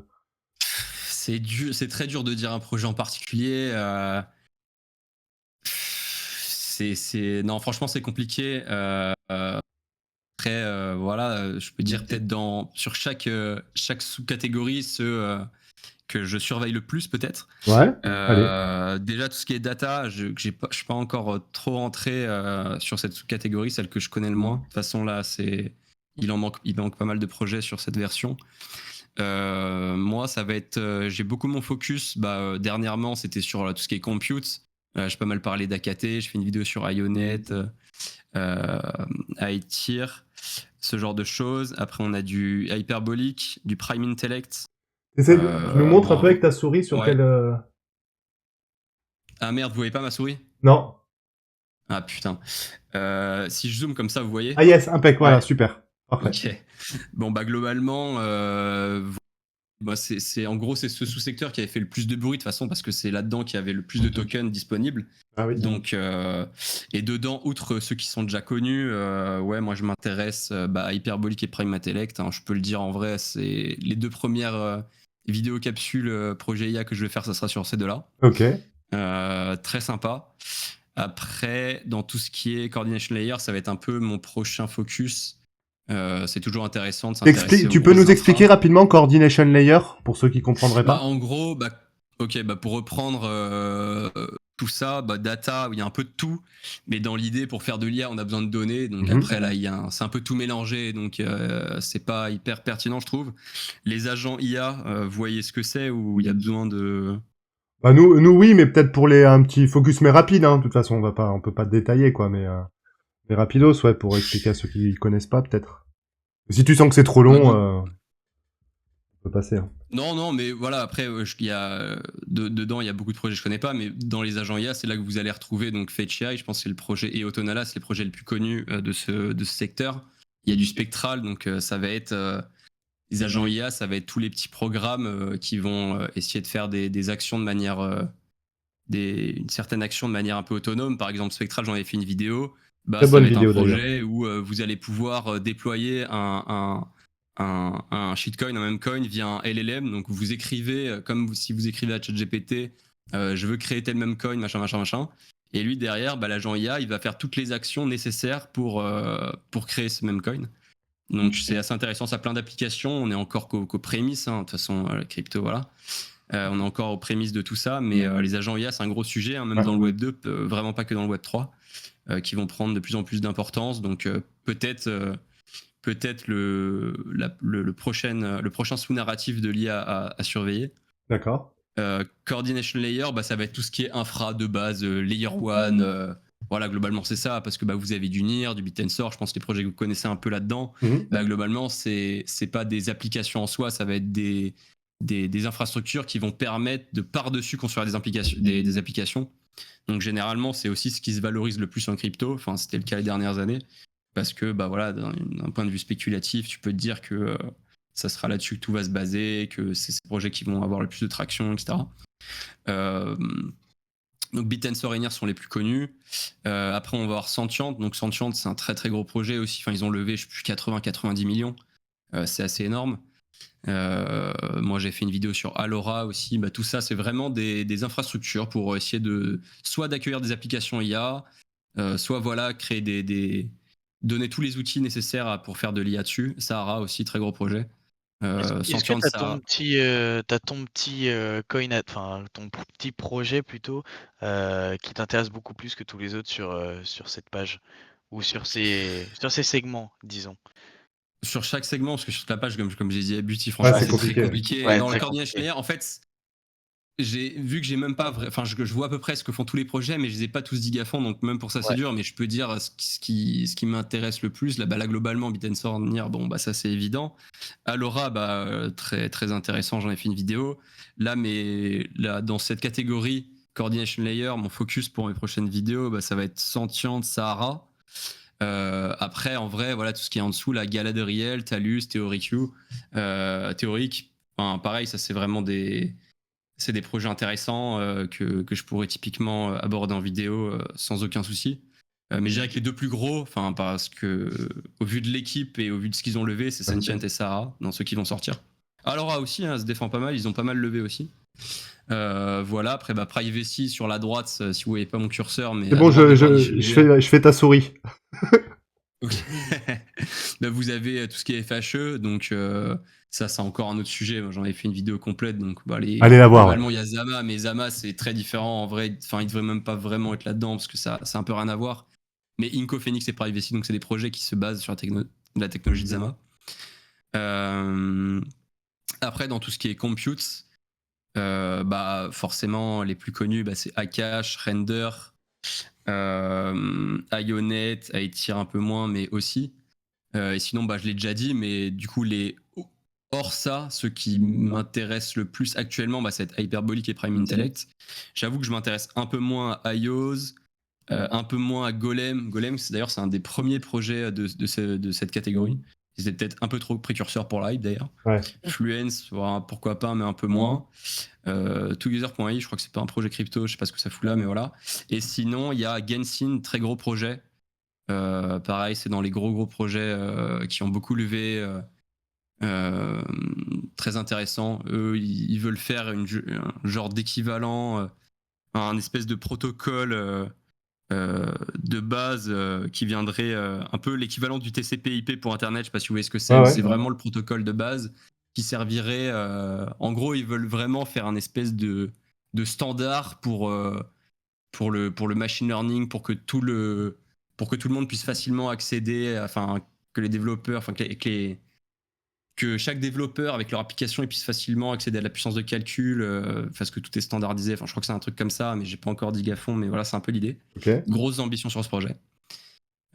C'est très dur de dire un projet en particulier. Non, franchement, c'est compliqué. Après, voilà, je peux dire peut-être sur chaque sous-catégorie ceux que je surveille le plus, peut-être. Ouais, allez. Déjà, tout ce qui est data, je ne suis pas encore trop rentré sur cette sous-catégorie, celle que je connais le moins. De toute façon, là, il manque pas mal de projets sur cette version. Moi, ça va être. J'ai beaucoup mon focus. Dernièrement, c'était sur tout ce qui est compute. J'ai pas mal parlé d'AKT. Je fais une vidéo sur IONET, iTier, ce genre de choses. Après, on a du Hyperbolic, du Prime Intellect. Tu nous montres un peu avec ta souris sur Ouais. quel... Ah merde, vous voyez pas ma souris? Non. Ah putain. Si je zoome comme ça, vous voyez? Ah yes, impec, voilà, Ouais. super. Parfait. Ok. Bon, globalement, en gros, c'est ce sous-secteur qui avait fait le plus de bruit de toute façon parce que c'est là-dedans qu'il y avait le plus de tokens disponibles. Ah oui. Donc, et dedans, outre ceux qui sont déjà connus, moi je m'intéresse à Hyperbolic et Prime Intellect. Hein, je peux le dire en vrai, c'est les deux premières vidéos capsules projet IA que je vais faire, ça sera sur ces deux-là. Ok. Très sympa. Après, dans tout ce qui est Coordination Layer, ça va être un peu mon prochain focus. C'est toujours intéressant de s'intéresser Tu aux peux grosses nous expliquer infras. rapidement Coordination Layer, pour ceux qui comprendraient pas? En gros, pour reprendre tout ça, data, il y a un peu de tout, mais dans l'idée, pour faire de l'IA, on a besoin de données. Donc après, là, c'est un peu tout mélangé, donc c'est pas hyper pertinent, je trouve. Les agents IA, vous voyez ce que c'est, ou il y a besoin de... Bah nous oui, mais peut-être pour un petit focus, mais rapide, hein. De toute façon, on peut pas détailler, quoi, mais rapidos, ouais, pour expliquer à ceux qui connaissent pas, peut-être. Si tu sens que c'est trop long, on peut passer, hein. Non, mais voilà, après, il y a, dedans, il y a beaucoup de projets que je connais pas, mais dans les agents IA, c'est là que vous allez retrouver donc Fetch AI, je pense que c'est le projet, et Autonala, c'est les projets les plus connus de ce secteur. Il y a du Spectral, donc ça va être les agents IA, ça va être tous les petits programmes qui vont essayer de faire des actions de manière, une certaine action de manière un peu autonome. Par exemple, Spectral, j'en avais fait une vidéo. Très Ça bonne va être vidéo, un projet où vous allez pouvoir déployer un shitcoin, un memcoin via un LLM. Donc vous écrivez, comme si vous écrivez à ChatGPT, je veux créer tel memcoin, machin. Et lui, derrière, l'agent IA, il va faire toutes les actions nécessaires pour créer ce memcoin. Donc c'est assez intéressant, ça a plein d'applications. On est encore qu'aux prémices, hein. De toute façon, la crypto, voilà. On est encore aux prémices de tout ça, mais les agents IA, c'est un gros sujet, hein, même dans le Web 2, vraiment pas que dans le Web 3, qui vont prendre de plus en plus d'importance. Donc peut-être peut-être le prochain sous-narratif de l'IA à surveiller. D'accord. Coordination Layer, ça va être tout ce qui est infra de base, Layer 1. Voilà, globalement, c'est ça, parce que vous avez du NIR, du BitTensor, je pense que les projets que vous connaissez un peu là-dedans. Globalement, c'est pas des applications en soi, ça va être des infrastructures qui vont permettre de par-dessus construire des applications. Donc, généralement, c'est aussi ce qui se valorise le plus en crypto. Enfin, c'était le cas les dernières années. Parce que, voilà, d'un point de vue spéculatif, tu peux te dire que ça sera là-dessus que tout va se baser, que c'est ces projets qui vont avoir le plus de traction, etc. Donc BitTensor et NIR sont les plus connus. Après, on va avoir Sentient. Donc Sentient, c'est un très très gros projet aussi. Enfin, ils ont levé, je sais plus, 80-90 millions. C'est assez énorme. Moi, j'ai fait une vidéo sur Alora aussi. Tout ça, c'est vraiment des infrastructures pour essayer soit d'accueillir des applications IA, soit créer donner tous les outils nécessaires pour faire de l'IA dessus. Sahara aussi, très gros projet. Est-ce que t'as ton petit coin, enfin ton petit projet plutôt, qui t'intéresse beaucoup plus que tous les autres sur cette page ou sur ces segments, disons? Sur chaque segment, parce que sur la page, comme j'ai dit, Beauty, franchement, c'est c'est très compliqué. Ouais, Dans le très Coordination compliqué. Layer, en fait, vu que j'ai même pas je vois à peu près ce que font tous les projets, mais je les ai pas tous dig à fond, donc même pour ça c'est Ouais. dur. Mais je peux dire ce qui m'intéresse le plus. Là, globalement, BitTensor, NIR, ça c'est évident. Alora, très très intéressant. J'en ai fait une vidéo. Là, dans cette catégorie Coordination Layer, mon focus pour mes prochaines vidéos, ça va être Sentient, Sahara. Après, en vrai, voilà, tout ce qui est en dessous, la Galadriel, Talus, Theoric, pareil, ça c'est vraiment des projets intéressants que je pourrais typiquement aborder en vidéo sans aucun souci. Mais je dirais que les deux plus gros, parce que au vu de l'équipe et au vu de ce qu'ils ont levé, c'est Sentient et Sahara, dans ceux qui vont sortir. Alora aussi, se défend pas mal, ils ont pas mal levé aussi. Voilà, après Privacy sur la droite, si vous voyez pas mon curseur, mais C'est bon, je fais ta souris. Vous avez tout ce qui est FHE, donc ça c'est encore un autre sujet. Moi, j'en ai fait une vidéo complète, donc allez la voir. Globalement, il y a Zama, mais Zama c'est très différent en vrai. Enfin, il devrait même pas vraiment être là-dedans parce que ça c'est un peu rien à voir. Mais Inco, Phoenix et Privacy, donc c'est des projets qui se basent sur la technologie de Zama. Après, dans tout ce qui est compute, forcément les plus connus, c'est Akash, Render, Ionet, Aitir un peu moins, mais aussi. Et sinon, je l'ai déjà dit, mais du coup, hors ça, ce qui m'intéresse le plus actuellement, c'est Hyperbolic et Prime Intellect. J'avoue que je m'intéresse un peu moins à IOS, un peu moins à Golem. Golem, c'est un des premiers projets de cette catégorie. Ils étaient peut-être un peu trop précurseurs pour la hype d'ailleurs. Ouais. Fluence, pourquoi pas, mais un peu moins. Together.ai, je crois que c'est pas un projet crypto, je sais pas ce que ça fout là, mais voilà. Et sinon, il y a Genshin, très gros projet. Pareil, c'est dans les gros projets qui ont beaucoup levé. Très intéressant. Eux, ils veulent faire un genre d'équivalent, un espèce de protocole de base qui viendrait un peu l'équivalent du TCP/IP pour Internet. Je sais pas si vous voyez ce que c'est. C'est vraiment le protocole de base qui servirait. En gros, ils veulent vraiment faire un espèce de standard pour le machine learning, pour que tout le monde puisse facilement accéder, que les développeurs, que chaque développeur avec leur application puisse facilement accéder à la puissance de calcul, parce que tout est standardisé. Je crois que c'est un truc comme ça, mais j'ai pas encore dig à fond, mais voilà, c'est un peu l'idée. Okay. Grosse ambition sur ce projet.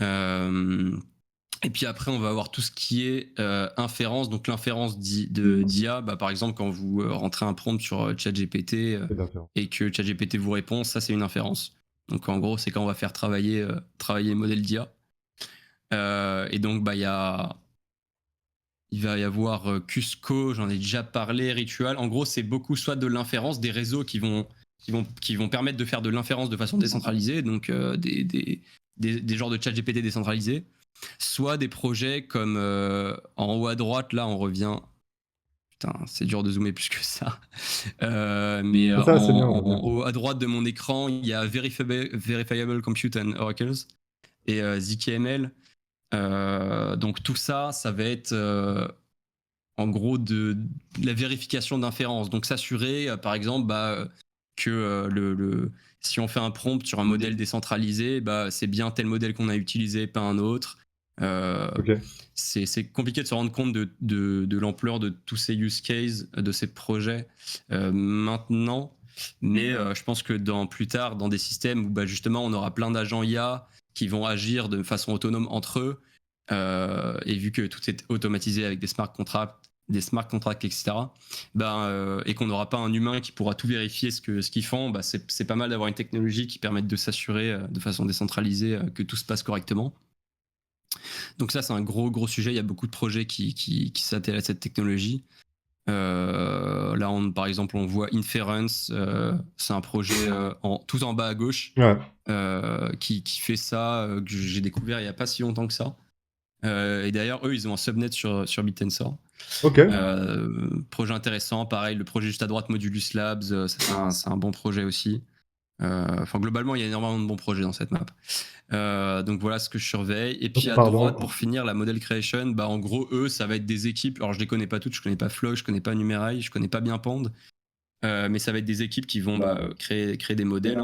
Et puis après, on va avoir tout ce qui est inférence. Donc l'inférence d'IA, par exemple, quand vous rentrez un prompt sur ChatGPT et que ChatGPT vous répond, ça c'est une inférence. Donc en gros, c'est quand on va faire travailler les modèles d'IA. Et donc il va y avoir Cusco, j'en ai déjà parlé, Ritual. En gros, c'est beaucoup soit de l'inférence, des réseaux qui vont permettre de faire de l'inférence de façon décentralisée, donc des genres de ChatGPT décentralisés, soit des projets comme en haut à droite, là on revient. Putain, c'est dur de zoomer plus que ça. Mais en haut à droite de mon écran, il y a Verifiable Compute and Oracles et ZKML. Donc tout ça va être en gros de la vérification d'inférence. Donc s'assurer, par exemple, que si on fait un prompt sur un modèle décentralisé, c'est bien tel modèle qu'on a utilisé, pas un autre. Ok. C'est compliqué de se rendre compte de l'ampleur de tous ces use cases, de ces projets maintenant. Mais je pense que plus tard, dans des systèmes où justement on aura plein d'agents IA qui vont agir de façon autonome entre eux, et vu que tout est automatisé avec des smart contracts, etc., et qu'on n'aura pas un humain qui pourra tout vérifier ce qu'ils font, c'est pas mal d'avoir une technologie qui permette de s'assurer de façon décentralisée que tout se passe correctement. Donc ça, c'est un gros sujet. Il y a beaucoup de projets qui s'attellent à cette technologie. Là, par exemple, on voit Inference. C'est un projet tout en bas à gauche qui fait ça, que j'ai découvert il n'y a pas si longtemps que ça. Et d'ailleurs, eux, ils ont un subnet sur BitTensor. Ok. Projet intéressant. Pareil, le projet juste à droite, Modulus Labs, c'est un bon projet aussi. Globalement, il y a énormément de bons projets dans cette map. Donc voilà ce que je surveille. Et puis à droite, pour finir, la model creation, en gros, eux, ça va être des équipes. Alors je les connais pas toutes, je connais pas Flock, je connais pas Numerai, je connais pas bien Pand, mais ça va être des équipes qui vont créer des modèles.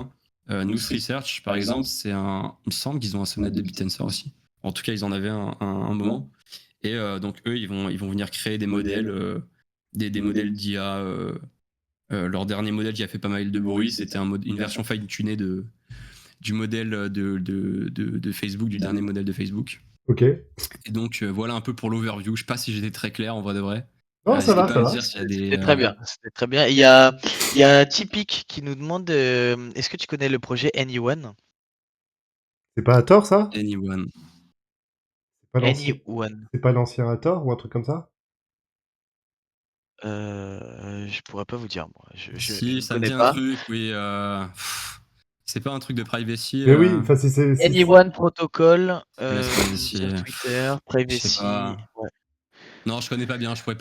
News Research, par exemple, il me semble qu'ils ont un subnet de BitTensor aussi. En tout cas, ils en avaient un moment. Et donc eux, ils vont venir créer des modèles, des modèles d'IA. Leur dernier modèle qui a fait pas mal de bruit, c'était une version fine-tunée du modèle de Facebook, du dernier modèle de Facebook. Ok. Et donc voilà un peu pour l'overview. Je sais pas si j'étais très clair en vrai de vrai. Non, ça va, ça va. C'était très bien. C'était très bien. Il y a Typic qui nous demande est-ce que tu connais le projet Anyone? C'est pas Hathor, ça? Anyone. Anyone. C'est pas l'ancien Hathor ou un truc comme ça? Je pourrais pas vous dire, moi. Si, ça me dit un truc, oui. C'est pas un truc de privacy. Mais oui, enfin, c'est. Anyone Protocol privacy. sur Twitter, privacy. Ouais. Non, je connais pas bien. Je pourrais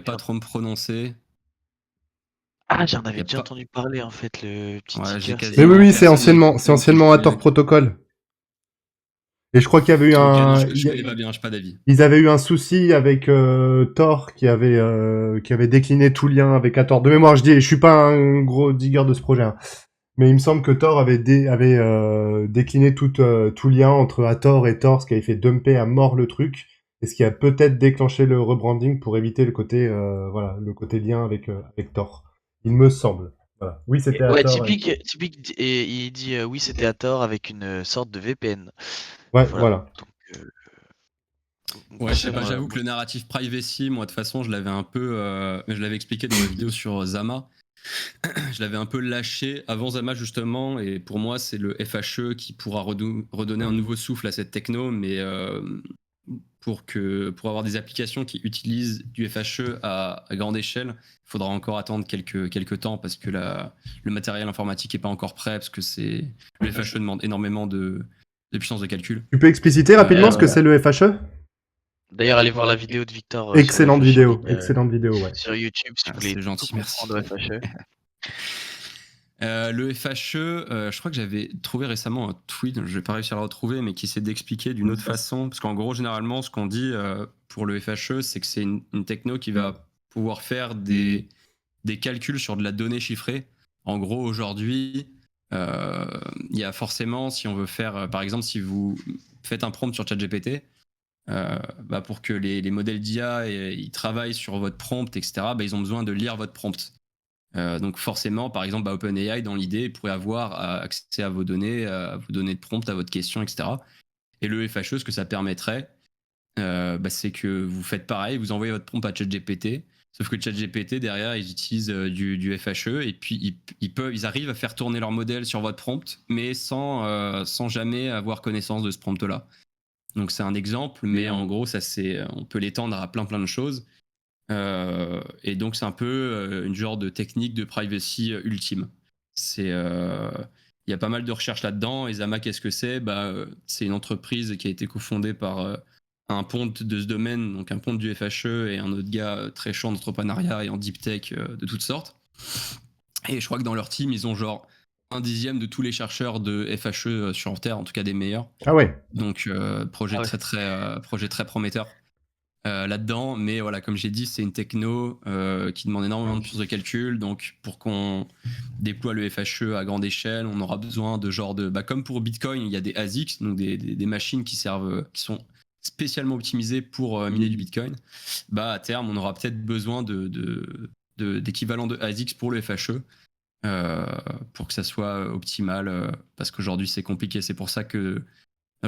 pas trop me prononcer. Ah, j'en avais déjà entendu parler en fait, le petit ticker. Mais oui, c'est anciennement Hathor Protocol. Et je crois qu'il y avait eu je connais pas bien, j'ai pas d'avis. Ils avaient eu un souci avec Tor qui avait décliné tout lien avec Hathor. De mémoire, je suis pas un gros digger de ce projet, hein. Mais il me semble que Tor avait décliné tout lien entre Hathor et Tor, ce qui avait fait dumper à mort le truc, et ce qui a peut-être déclenché le rebranding pour éviter le côté lien avec Tor. Il me semble. Voilà. Oui, c'était Hathor. Ouais, Typic, et il dit oui, c'était Hathor avec une sorte de VPN. Ouais, voilà. Ouais, je sais pas, j'avoue que le narratif privacy, moi de toute façon, je l'avais expliqué dans la vidéo sur Zama. Je l'avais un peu lâché avant Zama justement, et pour moi c'est le FHE qui pourra redonner un nouveau souffle à cette techno, mais pour avoir des applications qui utilisent du FHE à grande échelle, il faudra encore attendre quelques temps parce que le matériel informatique n'est pas encore prêt, parce que le FHE demande énormément de puissance de calcul. Tu peux expliciter rapidement ce que c'est le FHE ? D'ailleurs, allez voir la vidéo de Victor. Excellente vidéo, ouais. Sur YouTube, si vous voulez. C'est gentil, merci. Le FHE. Le FHE, je crois que j'avais trouvé récemment un tweet, je vais pas réussir à le retrouver, mais qui essaie d'expliquer d'une autre façon. Parce qu'en gros, généralement, ce qu'on dit pour le FHE, c'est que c'est une techno qui va pouvoir faire des calculs sur de la donnée chiffrée. En gros, aujourd'hui, il y a forcément, si on veut faire, par exemple, si vous faites un prompt sur ChatGPT, pour que les modèles d'IA ils travaillent sur votre prompt, etc., ils ont besoin de lire votre prompt. Donc forcément, par exemple, OpenAI, dans l'idée, pourrait avoir accès à vos données de prompt, à votre question, etc. Et le FHE, ce que ça permettrait, c'est que vous faites pareil, vous envoyez votre prompt à ChatGPT, sauf que ChatGPT, derrière, ils utilisent du FHE, et puis ils arrivent à faire tourner leur modèle sur votre prompt, mais sans jamais avoir connaissance de ce prompt-là. Donc c'est un exemple, mais en gros, on peut l'étendre à plein de choses. Et donc c'est un peu une genre de technique de privacy ultime. Il y a pas mal de recherches là-dedans. Et Zama, qu'est-ce que c'est ? C'est une entreprise qui a été cofondée par un ponte de ce domaine, donc un ponte du FHE et un autre gars très chaud en entrepreneuriat et en deep tech de toutes sortes. Et je crois que dans leur team, ils ont genre 1/10 de tous les chercheurs de FHE sur Terre, en tout cas des meilleurs. Ah ouais. Donc projet très prometteur. là-dedans. Mais voilà, comme j'ai dit, c'est une techno qui demande énormément de puces de calcul. Donc, pour qu'on déploie le FHE à grande échelle, on aura besoin de genre de... comme pour Bitcoin, il y a des ASICs, donc des machines qui sont spécialement optimisées pour miner du Bitcoin. À terme, on aura peut-être besoin d'équivalent de ASICs pour le FHE. Pour que ça soit optimal, parce qu'aujourd'hui c'est compliqué. C'est pour ça que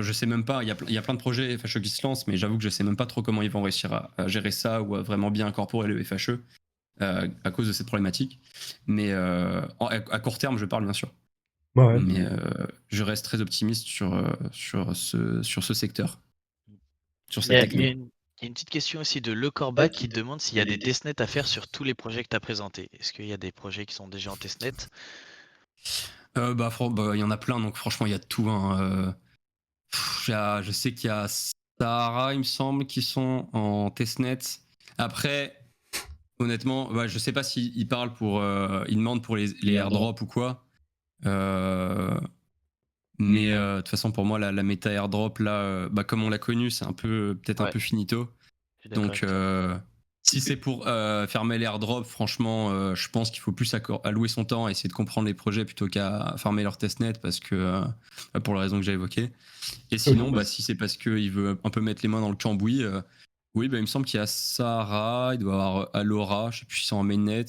je sais même pas, il y a plein de projets FHE qui se lancent, mais j'avoue que je sais même pas trop comment ils vont réussir à gérer ça ou à vraiment bien incorporer le FHE à cause de cette problématique. Mais à court terme, je parle bien sûr. Ouais. Mais je reste très optimiste sur ce secteur, sur cette techno. Il y a une petite question aussi de Le Corbac qui demande s'il y a des testnets à faire sur tous les projets que tu as présentés. Est-ce qu'il y a des projets qui sont déjà en testnet? Il y en a plein, donc franchement, il y a tout. Hein. Je sais qu'il y a Sahara, il me semble, qui sont en testnet. Après, honnêtement, je sais pas s'ils parlent ils demandent pour les airdrops ou quoi. Mais de toute façon, pour moi, la méta airdrop, là, comme on l'a connu, c'est peut-être un peu finito. Donc, si c'est pour fermer l'airdrop, franchement, je pense qu'il faut plus allouer son temps à essayer de comprendre les projets plutôt qu'à farmer leur testnet, parce que pour la raison que j'ai évoquée. Et sinon, si c'est parce qu'il veut un peu mettre les mains dans le cambouis, oui, il me semble qu'il y a Sahara, il doit y avoir Alora, je sais plus si c'est en mainnet.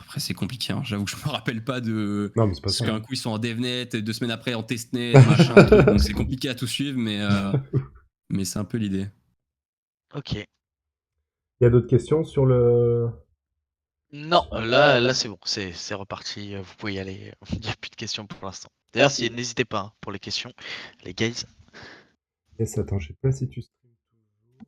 Après, c'est compliqué, hein. J'avoue que je me rappelle pas de. Non, mais c'est pas Parce ça. qu'un coup, ils sont en devnet, 2 semaines après en testnet, machin, truc. Donc c'est compliqué à tout suivre, mais c'est un peu l'idée. Ok. Il y a d'autres questions sur le... Non, là c'est bon, c'est reparti, vous pouvez y aller. Il n'y a plus de questions pour l'instant. D'ailleurs, n'hésitez pas hein, pour les questions, les guys. Yes, attends, je sais pas si tu stream toujours.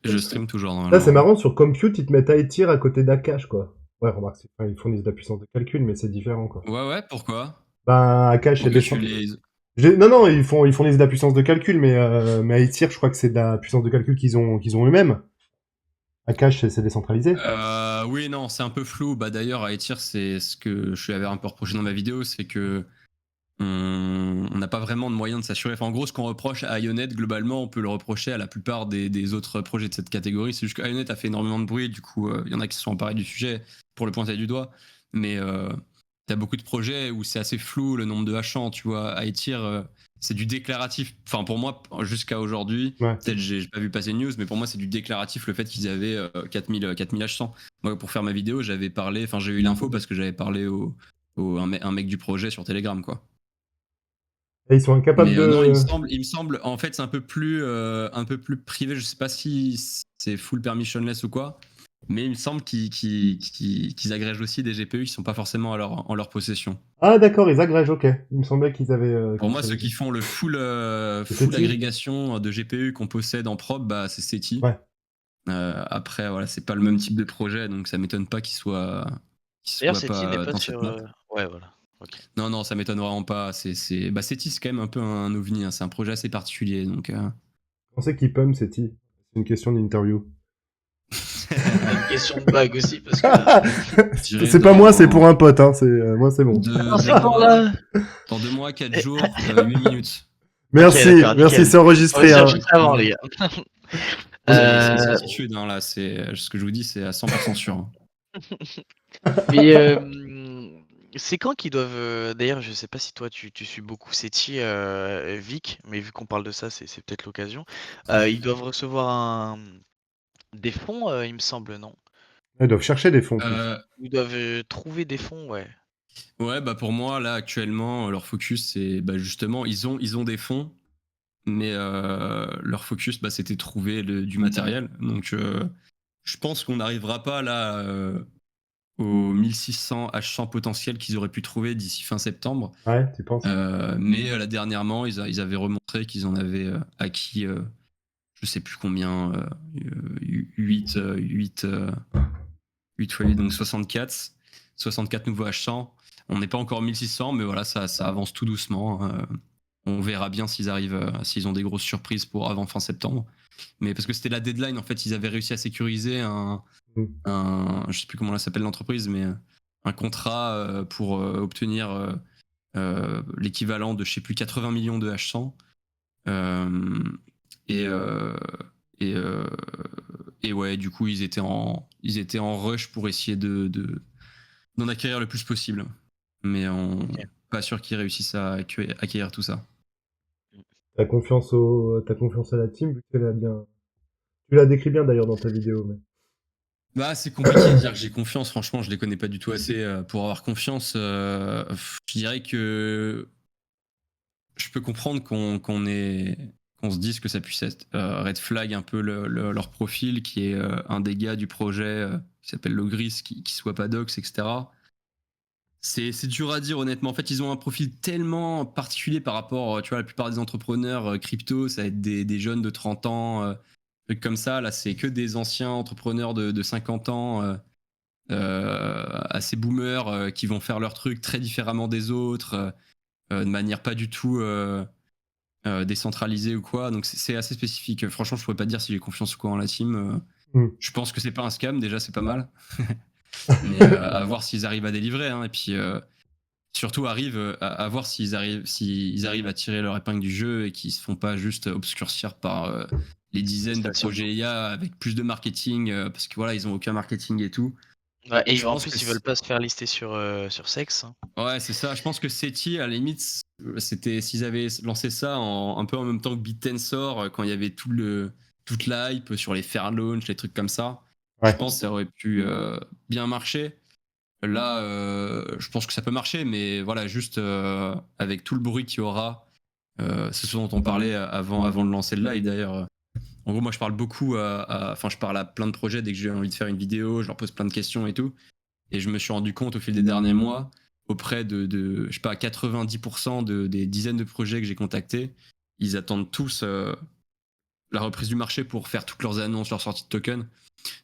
Je stream toujours Là, normalement. c'est marrant, sur Compute, ils te mettent iTier à côté d'Akash, quoi. Ouais, remarque, ils fournissent de la puissance de calcul, mais c'est différent, quoi. Ouais, pourquoi? Akash, c'est Pourquoi des... tu les... Non, ils fournissent de la puissance de calcul, mais iTier, je crois que c'est de la puissance de calcul qu'ils ont eux-mêmes. Akash, c'est décentralisé. Oui, non, c'est un peu flou. D'ailleurs, à Etir, c'est ce que je lui avais un peu reproché dans ma vidéo, c'est que on n'a pas vraiment de moyen de s'assurer. Enfin, en gros, ce qu'on reproche à Ionet, globalement, on peut le reprocher à la plupart des autres projets de cette catégorie. C'est juste que Ionet a fait énormément de bruit, du coup, il y en a qui se sont emparés du sujet pour le pointer du doigt. Mais t'as beaucoup de projets où c'est assez flou le nombre de hachants, tu vois. À Etir, c'est du déclaratif. Enfin, pour moi, jusqu'à aujourd'hui, peut-être j'ai pas vu passer de news, mais pour moi, c'est du déclaratif le fait qu'ils avaient 4000 H100. Moi, pour faire ma vidéo, j'ai eu l'info parce que j'avais parlé un mec du projet sur Telegram, quoi. Et ils sont incapables de... Non, il me semble, en fait, c'est un peu plus privé. Je sais pas si c'est full permissionless ou quoi, mais il me semble qu'ils agrègent aussi des GPU qui sont pas forcément en leur possession. Ah, d'accord, ils agrègent, ok. Il me semblait qu'ils avaient... Pour moi, ceux qui font le full agrégation de GPU qu'on possède en prod, c'est SETI. Ouais. Après, voilà, c'est pas le même type de projet, donc ça m'étonne pas qu'il soit D'ailleurs, SETI pas n'est pas dans sur... cette map. Ouais, voilà. Okay. Non, ça m'étonne vraiment pas. SETI, c'est quand même un peu un ovni. Hein. C'est un projet assez particulier. Donc, On sait qui pum, SETI. C'est une question d'interview. Une question de bague aussi, parce que... c'est pas moi, c'est pour un pote. Hein. Moi, c'est bon. Dans 2 mois, 4 jours, 8 minutes. Merci, okay, merci, c'est enregistré. Hein. Avant, les gars. C'est une certitude, hein, là. Ce que je vous dis, c'est à 100% sûr. Hein. Mais c'est quand qu'ils doivent... D'ailleurs, je sais pas si toi, tu suis beaucoup SETI, Vic, mais vu qu'on parle de ça, c'est peut-être l'occasion. Ils doivent recevoir des fonds, il me semble, non? Ils doivent chercher des fonds. Ils doivent trouver des fonds, ouais. Ouais, pour moi, là, actuellement, leur focus, c'est justement, ils ont des fonds, mais leur focus, c'était trouver du matériel. Donc, je pense qu'on n'arrivera pas là aux 1600 H100 potentiels qu'ils auraient pu trouver d'ici fin septembre. Ouais, tu penses? Mais là, dernièrement, ils avaient remontré qu'ils en avaient acquis, je sais plus combien, 8 x 8, donc 64 nouveaux H100. On n'est pas encore 1600, mais voilà, ça avance tout doucement. On verra bien s'ils arrivent, s'ils ont des grosses surprises pour avant fin septembre. Mais parce que c'était la deadline, en fait, ils avaient réussi à sécuriser je sais plus comment ça s'appelle l'entreprise, mais un contrat pour obtenir l'équivalent de, je sais plus, 80 millions de H100. Et ouais, du coup, ils étaient en rush pour essayer d'en acquérir le plus possible. Mais pas sûr qu'ils réussissent à acquérir tout ça. T'as confiance à la team, vu qu'elle a bien. Tu l'as décrit bien d'ailleurs dans ta vidéo, mais. Bah, c'est compliqué de dire que j'ai confiance. Franchement, je les connais pas du tout assez pour avoir confiance. Je dirais que je peux comprendre qu'on se dise que ça puisse être red flag un peu leur profil, qui est un des gars du projet qui s'appelle Logris, qui soit pas dox, etc. C'est dur à dire honnêtement. En fait, ils ont un profil tellement particulier par rapport, tu vois, la plupart des entrepreneurs crypto, ça va être des jeunes de 30 ans, trucs comme ça. Là, c'est que des anciens entrepreneurs de 50 ans, assez boomers, qui vont faire leur truc très différemment des autres, de manière pas du tout décentralisée ou quoi. Donc c'est assez spécifique. Franchement, je pourrais pas te dire si j'ai confiance ou quoi en la team. Je pense que c'est pas un scam, déjà, c'est pas mal. Mais à voir s'ils arrivent à délivrer, hein. Et puis surtout à voir s'ils arrivent à tirer leur épingle du jeu et qu'ils se font pas juste obscurcir par les dizaines de projets IA avec plus de marketing, parce que voilà, ils ont aucun marketing et tout. Ouais, et Je en pense plus, que ils veulent pas se faire lister sur Sex. Hein. Ouais, c'est ça. Je pense que SETI, à la limite, c'était s'ils avaient lancé ça un peu en même temps que BitTensor, quand il y avait toute la hype sur les fair launch, les trucs comme ça. Ouais. Je pense que ça aurait pu bien marcher. Là, je pense que ça peut marcher, mais voilà, juste avec tout le bruit qu'il y aura, c'est ce dont on parlait avant de lancer le live d'ailleurs. En gros, moi, je parle beaucoup, je parle à plein de projets dès que j'ai envie de faire une vidéo, je leur pose plein de questions et tout. Et je me suis rendu compte au fil des derniers mois, auprès de je sais pas, 90% des dizaines de projets que j'ai contactés, ils attendent tous la reprise du marché pour faire toutes leurs annonces, leurs sorties de tokens.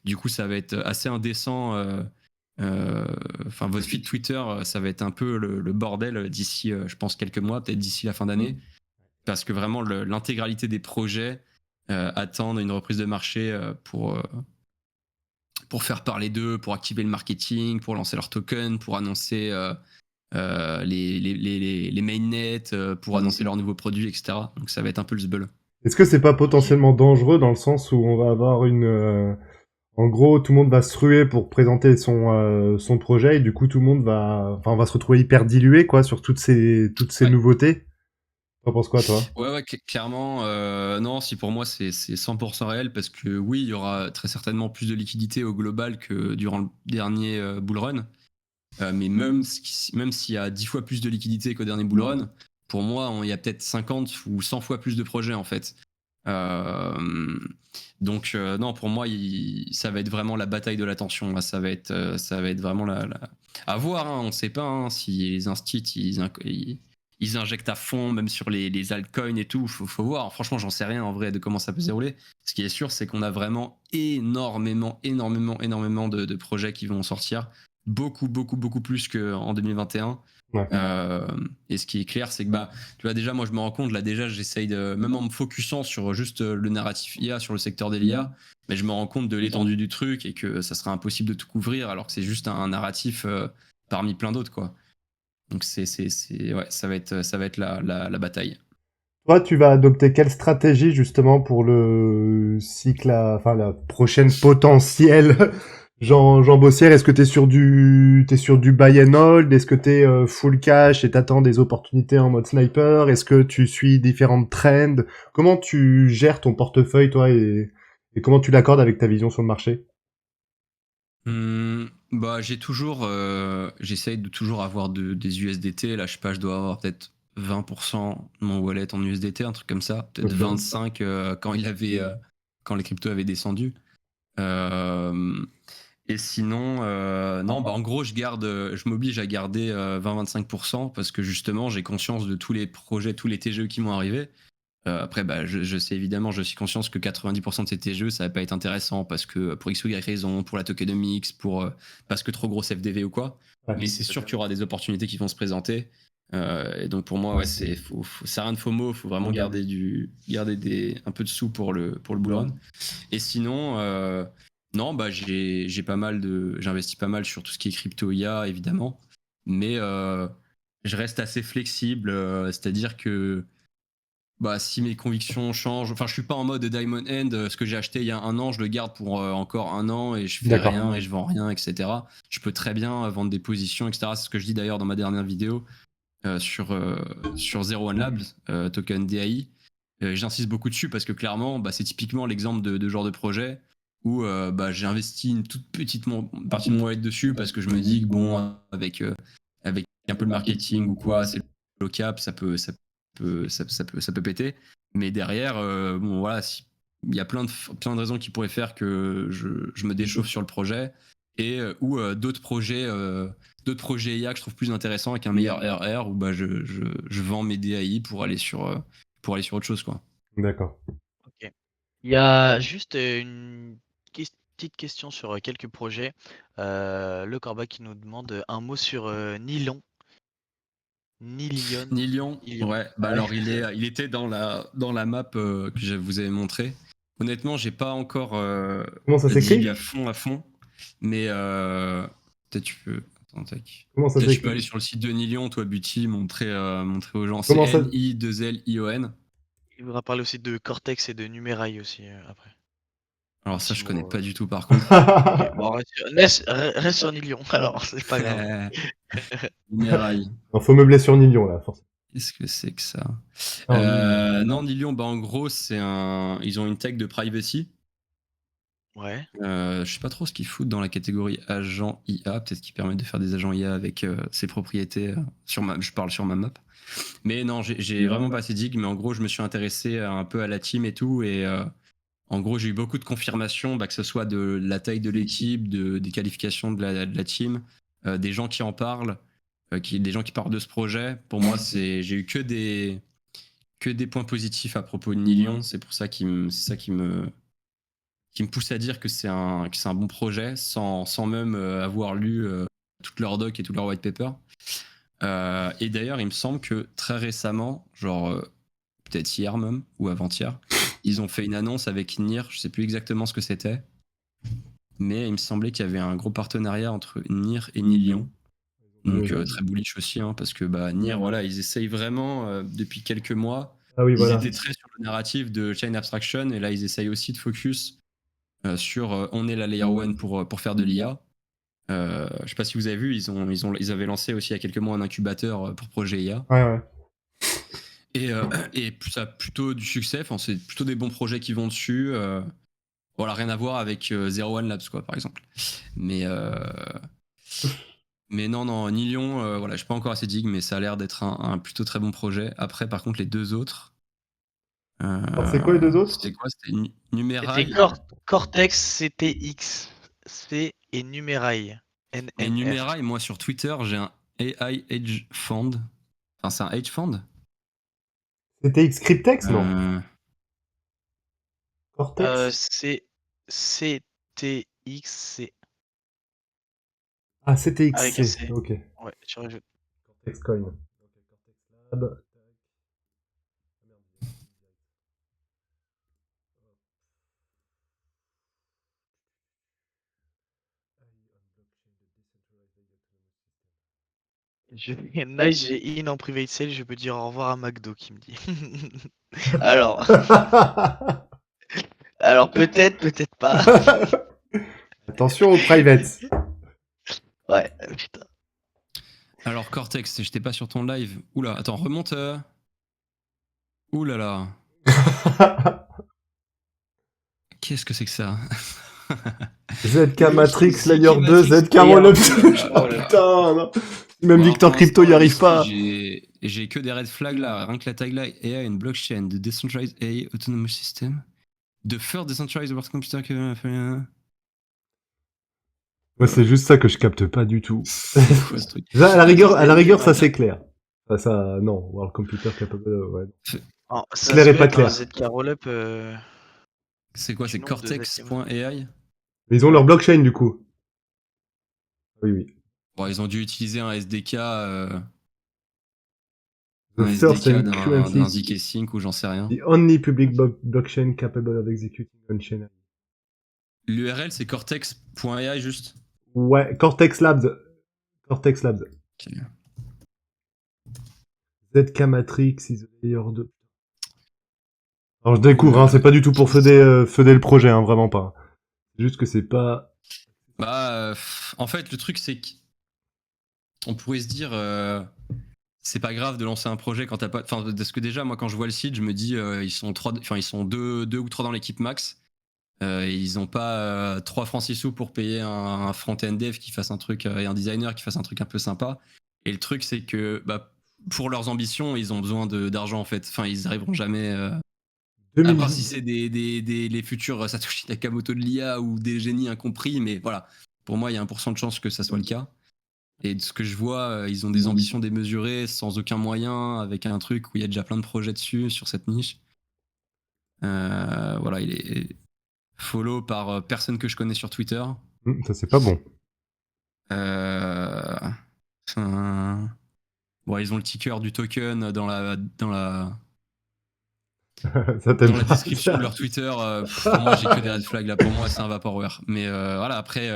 Du coup, ça va être assez indécent. Votre feed Twitter, ça va être un peu le bordel d'ici, je pense, quelques mois, peut-être d'ici la fin d'année. Parce que vraiment, l'intégralité des projets attendent une reprise de marché pour faire parler d'eux, pour activer le marketing, pour lancer leurs tokens, pour annoncer les mainnets, pour annoncer leurs nouveaux produits, etc. Donc ça va être un peu le zbeul. Est-ce que c'est pas potentiellement dangereux dans le sens où on va avoir en gros, tout le monde va se ruer pour présenter son projet et du coup, tout le monde on va se retrouver hyper dilué, quoi, sur toutes ces Ouais. nouveautés. T'en penses quoi, toi? Ouais, clairement, non, si pour moi c'est 100% réel, parce que oui, il y aura très certainement plus de liquidité au global que durant le dernier bull run. Mais même s'il y a 10 fois plus de liquidité qu'au dernier bull run, pour moi, il y a peut-être 50 ou 100 fois plus de projets en fait. Donc non, pour moi, ça va être vraiment la bataille de l'attention. Là, ça va être vraiment à voir. Hein, on ne sait pas hein, si les instituts ils injectent à fond, même sur les altcoins et tout. Faut voir. Franchement, j'en sais rien en vrai de comment ça peut se dérouler. Ce qui est sûr, c'est qu'on a vraiment énormément de projets qui vont sortir. Beaucoup plus qu'en 2021. Ouais. Et ce qui est clair, c'est que tu vois, déjà, moi, je me rends compte, là, déjà, j'essaye même en me focusant sur juste le narratif IA, sur le secteur des l'IA, mais je me rends compte de l'étendue du truc et que ça sera impossible de tout couvrir, alors que c'est juste un narratif parmi plein d'autres, quoi. Donc, ouais, ça va être la bataille. Toi, tu vas adopter quelle stratégie justement pour le cycle, la prochaine potentielle Jean Bossière? Est-ce que t'es sur du buy and hold? Est-ce que t'es full cash et t'attends des opportunités en mode sniper? Est-ce que tu suis différentes trends? Comment tu gères ton portefeuille, toi, et comment tu l'accordes avec ta vision sur le marché? J'essaye de toujours avoir des USDT. Là, je sais pas, je dois avoir peut-être 20% de mon wallet en USDT, un truc comme ça. Peut-être 25 quand les cryptos avaient descendu. Et sinon, non, en gros, je m'oblige à garder 20-25% parce que justement, j'ai conscience de tous les projets, tous les TGE qui m'ont arrivé. Après, je sais évidemment, je suis conscient que 90% de ces TGE, ça va pas être intéressant parce que pour X ou Y raison, pour la tokenomics, parce que trop grosse FDV ou quoi. Ouais. Mais c'est sûr qu'il y aura des opportunités qui vont se présenter. Et donc pour moi, ouais, c'est rien de FOMO, faut vraiment garder un peu de sous pour le bull run. Et sinon, non, j'investis pas mal sur tout ce qui est crypto IA évidemment, mais je reste assez flexible, c'est-à-dire que bah, si mes convictions changent, enfin je suis pas en mode Diamond End, ce que j'ai acheté il y a un an, je le garde pour encore un an et je fais D'accord. rien et je vends rien, etc. Je peux très bien vendre des positions, etc. C'est ce que je dis d'ailleurs dans ma dernière vidéo sur Zero One Labs, token DAI. J'insiste beaucoup dessus parce que clairement, bah, c'est typiquement l'exemple de genre de projet où bah, j'ai investi une toute petite partie de mon wallet dessus parce que je me dis que bon, avec un peu de marketing ou quoi, c'est le cap, ça peut péter. Mais derrière, bon voilà, il y a plein de raisons qui pourraient faire que je me déchauffe sur le projet et ou d'autres projets IA que je trouve plus intéressants avec un meilleur RR où bah, je vends mes DAI pour aller sur autre chose, quoi. D'accord. Ok. Il y a juste une petite question sur quelques projets. Le Corba qui nous demande un mot sur Nilon. Nilion. Nilion, Nilion. ouais, bah Ouais. alors il était dans la map que je vous avais montré. Honnêtement, j'ai pas encore Comment ça dig s'écrit? à fond, mais peut-être tu peux. Attends, tac. Comment ça Peut-être tu peux s'écrit? aller sur le site de Nilion, toi, Buty, montrer aux gens. C'est Comment ça... N-I-2-L-I-O-N. Il voudra parler aussi de Cortex et de Numérail aussi après. Alors Un ça, petit je connais mot. pas du tout, par contre. Ok, bon, reste sur Nilion, alors c'est pas grave. Minerai. Alors, faut meubler sur Nilion, là, forcément. Qu'est-ce que c'est que ça Ah, Non, Nilion, bah en gros, ils ont une tech de privacy. Ouais. Je sais pas trop ce qu'ils foutent dans la catégorie agent IA. Peut-être qu'ils permettent de faire des agents IA avec ses propriétés. Je parle sur ma map. Mais non, j'ai vraiment pas assez dig. Mais en gros, je me suis intéressé un peu à la team et tout. Et en gros, j'ai eu beaucoup de confirmations, bah, que ce soit de la taille de l'équipe, des qualifications de la team, des gens qui en parlent, des gens qui parlent de ce projet. Pour moi, j'ai eu que des points positifs à propos de Nilion. C'est pour ça qui me pousse à dire que c'est un bon projet sans même avoir lu toute leur doc et tout leur white paper. Et d'ailleurs, il me semble que très récemment, genre peut-être hier même ou avant-hier, ils ont fait une annonce avec NIR, je sais plus exactement ce que c'était, mais il me semblait qu'il y avait un gros partenariat entre NIR et Nilion. Donc très bullish aussi, hein, parce que bah, NIR, voilà, ils essayent vraiment depuis quelques mois. Ah oui, Ils voilà. étaient très sur le narratif de Chain Abstraction, et là ils essayent aussi de focus sur on est la layer 1 pour faire de l'IA. Je sais pas si vous avez vu, ils avaient lancé aussi il y a quelques mois un incubateur pour projet IA. Ouais, ouais. Et ça a plutôt du succès, enfin, c'est plutôt des bons projets qui vont dessus. Voilà, rien à voir avec Zero One Labs, quoi, par exemple. Mais non, Nilion, voilà, je suis pas encore assez dig, mais ça a l'air d'être un plutôt très bon projet. Après, par contre, les deux autres. Alors, c'est quoi les deux autres? C'était quoi? C'était Numérail. C'était Cortex, CTX, C et Numérail. Mais NNR. Numérail, moi sur Twitter, j'ai un AI Hedge Fund. Enfin, c'est un hedge fund. C'était Xcryptex, non? Euh, Cortex? C'est CTX, Ah, c'était avec un XC. C. Ok. Ouais, tu rajoutes. Cortex Coin. Ok, Cortex Lab. Nice, j'ai in en private sale, je peux dire au revoir à McDo qui me dit. Alors, peut-être pas. Attention aux private. Ouais, putain. Alors, Cortex, j'étais pas sur ton live. Oula, attends, remonte. Oula là. Qu'est-ce que c'est que ça? ZK Matrix ZK Layer 2, Matrix ZK Layer Rollup. 2. Putain, non. Même Bon, Victor pour Crypto y l'instant, arrive ici, pas. J'ai que des red flags là. Rien que la tagline AI une blockchain de decentralized AI autonomous system. The first decentralized world computer que. Moi, c'est juste ça que je capte pas du tout. C'est quoi ce truc? À la rigueur, ça Attends. c'est clair. Ça, non. World Computer Capable, ouais. Oh, ça Clair se et peut pas être un clair. ZK Rollup. C'est quoi? Du C'est nombre de Cortex.ai? Mais ils ont leur blockchain, du coup. Oui, oui. Bon, ils ont dû utiliser un SDK. The Un first SDK and d'un currently ZK Sync ou j'en sais rien. the only public blockchain capable of executing on-chain. L'URL c'est cortex.ai juste. Ouais, Cortex Labs. Cortex Labs. Ok. ZK Matrix is the layer 2. Alors je découvre, hein, c'est pas du tout pour feuder le projet, hein, vraiment pas. C'est juste que c'est pas... Bah, en fait, le truc, c'est qu'on pourrait se dire, c'est pas grave de lancer un projet quand t'as pas. Enfin, parce que déjà, moi, quand je vois le site, je me dis, ils sont deux ou trois dans l'équipe max. Ils ont pas 3 francs 6 sous pour payer un front-end dev qui fasse un truc et un designer qui fasse un truc un peu sympa. Et le truc, c'est que bah, pour leurs ambitions, ils ont besoin d'argent en fait. Enfin, ils arriveront jamais. À part si c'est les futurs Satoshi Nakamoto de l'IA ou des génies incompris, mais voilà. Pour moi, il y a 1% de chance que ça soit le cas. Et de ce que je vois, ils ont des ambitions démesurées, sans aucun moyen, avec un truc où il y a déjà plein de projets dessus, sur cette niche. Voilà, il est follow par personne que je connais sur Twitter. Ça, c'est pas bon. Bon, ils ont le ticker du token dans la Ça t'aime dans la pas, description ça. de leur Twitter. Pour moi, j'ai que des red flags là. Pour moi, c'est un vaporware. Mais voilà, après,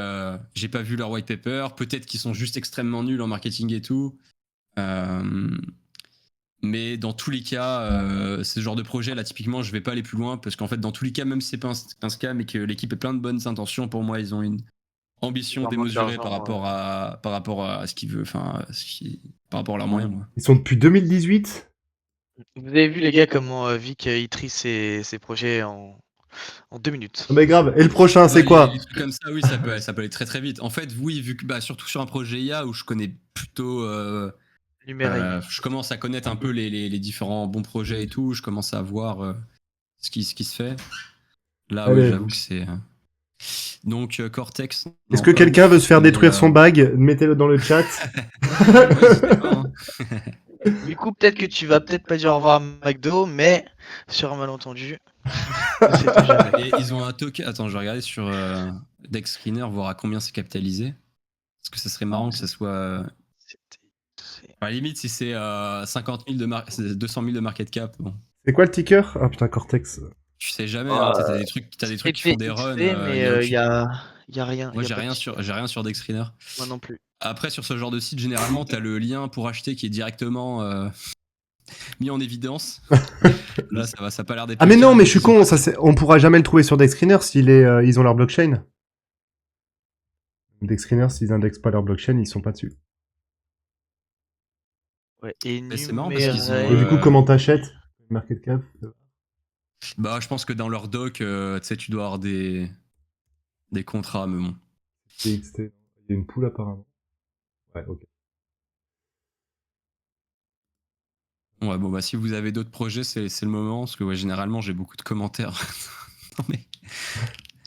j'ai pas vu leur white paper. Peut-être qu'ils sont juste extrêmement nuls en marketing et tout. Mais dans tous les cas, ce genre de projet là, typiquement, je vais pas aller plus loin parce qu'en fait, dans tous les cas, même si c'est pas un scam et que l'équipe est plein de bonnes intentions, pour moi, ils ont une ambition Vraiment démesurée d'argent, par rapport à ce qu'ils veulent, enfin, par rapport à leurs moyens. Moi. Ils sont depuis 2018. Vous avez vu les gars comment Vic il trie ses projets en 2 minutes. Ah, mais grave. Et le prochain, c'est Ouais, quoi? les trucs comme ça, oui, ça peut aller très très vite. En fait, oui, vu que surtout sur un projet IA où je connais plutôt, Numérique. je commence à connaître un peu les différents bons projets et tout, je commence à voir ce qui se fait. Là, oui, Allez. j'avoue que c'est. Donc Cortex. Est-ce non, que pas quelqu'un ouf, veut se faire mais, détruire son bag? Mettez-le dans le chat. ouais, n'hésitez pas, hein. Du coup, peut-être que tu vas peut-être pas dire au revoir à McDo, mais sur un malentendu, ne sait-on jamais. Et ils ont un token. Attends, je vais regarder sur Dex Screener, voir à combien c'est capitalisé. Parce que ça serait marrant que ça soit. À la limite, si c'est 50 000 200 000 de market cap, bon. C'est quoi le ticker? Ah putain, Cortex. Tu sais jamais, hein, t'as des trucs qui font des runs. mais il y a rien. Moi, y a j'ai pas de rien ticket. j'ai rien sur Dex Screener. Moi non plus. Après, sur ce genre de site, généralement, t'as le lien pour acheter qui est directement mis en évidence. Là, ça a pas l'air d'être. Ah mais non, mais je suis con. On pourra jamais le trouver sur Dexscreener s'ils ils ont leur blockchain. Dexscreener, s'ils indexent pas leur blockchain, ils sont pas dessus. Ouais, et Mais c'est marrant parce qu'ils ont, Et du coup, comment t'achètes market cap? Bah, je pense que dans leur doc, tu sais, tu dois avoir des contrats, mais bon. TXT. Il y a une poule apparemment. Ouais, ok. Ouais, bon, bah, si vous avez d'autres projets, c'est le moment, parce que ouais, généralement, j'ai beaucoup de commentaires. Non, mais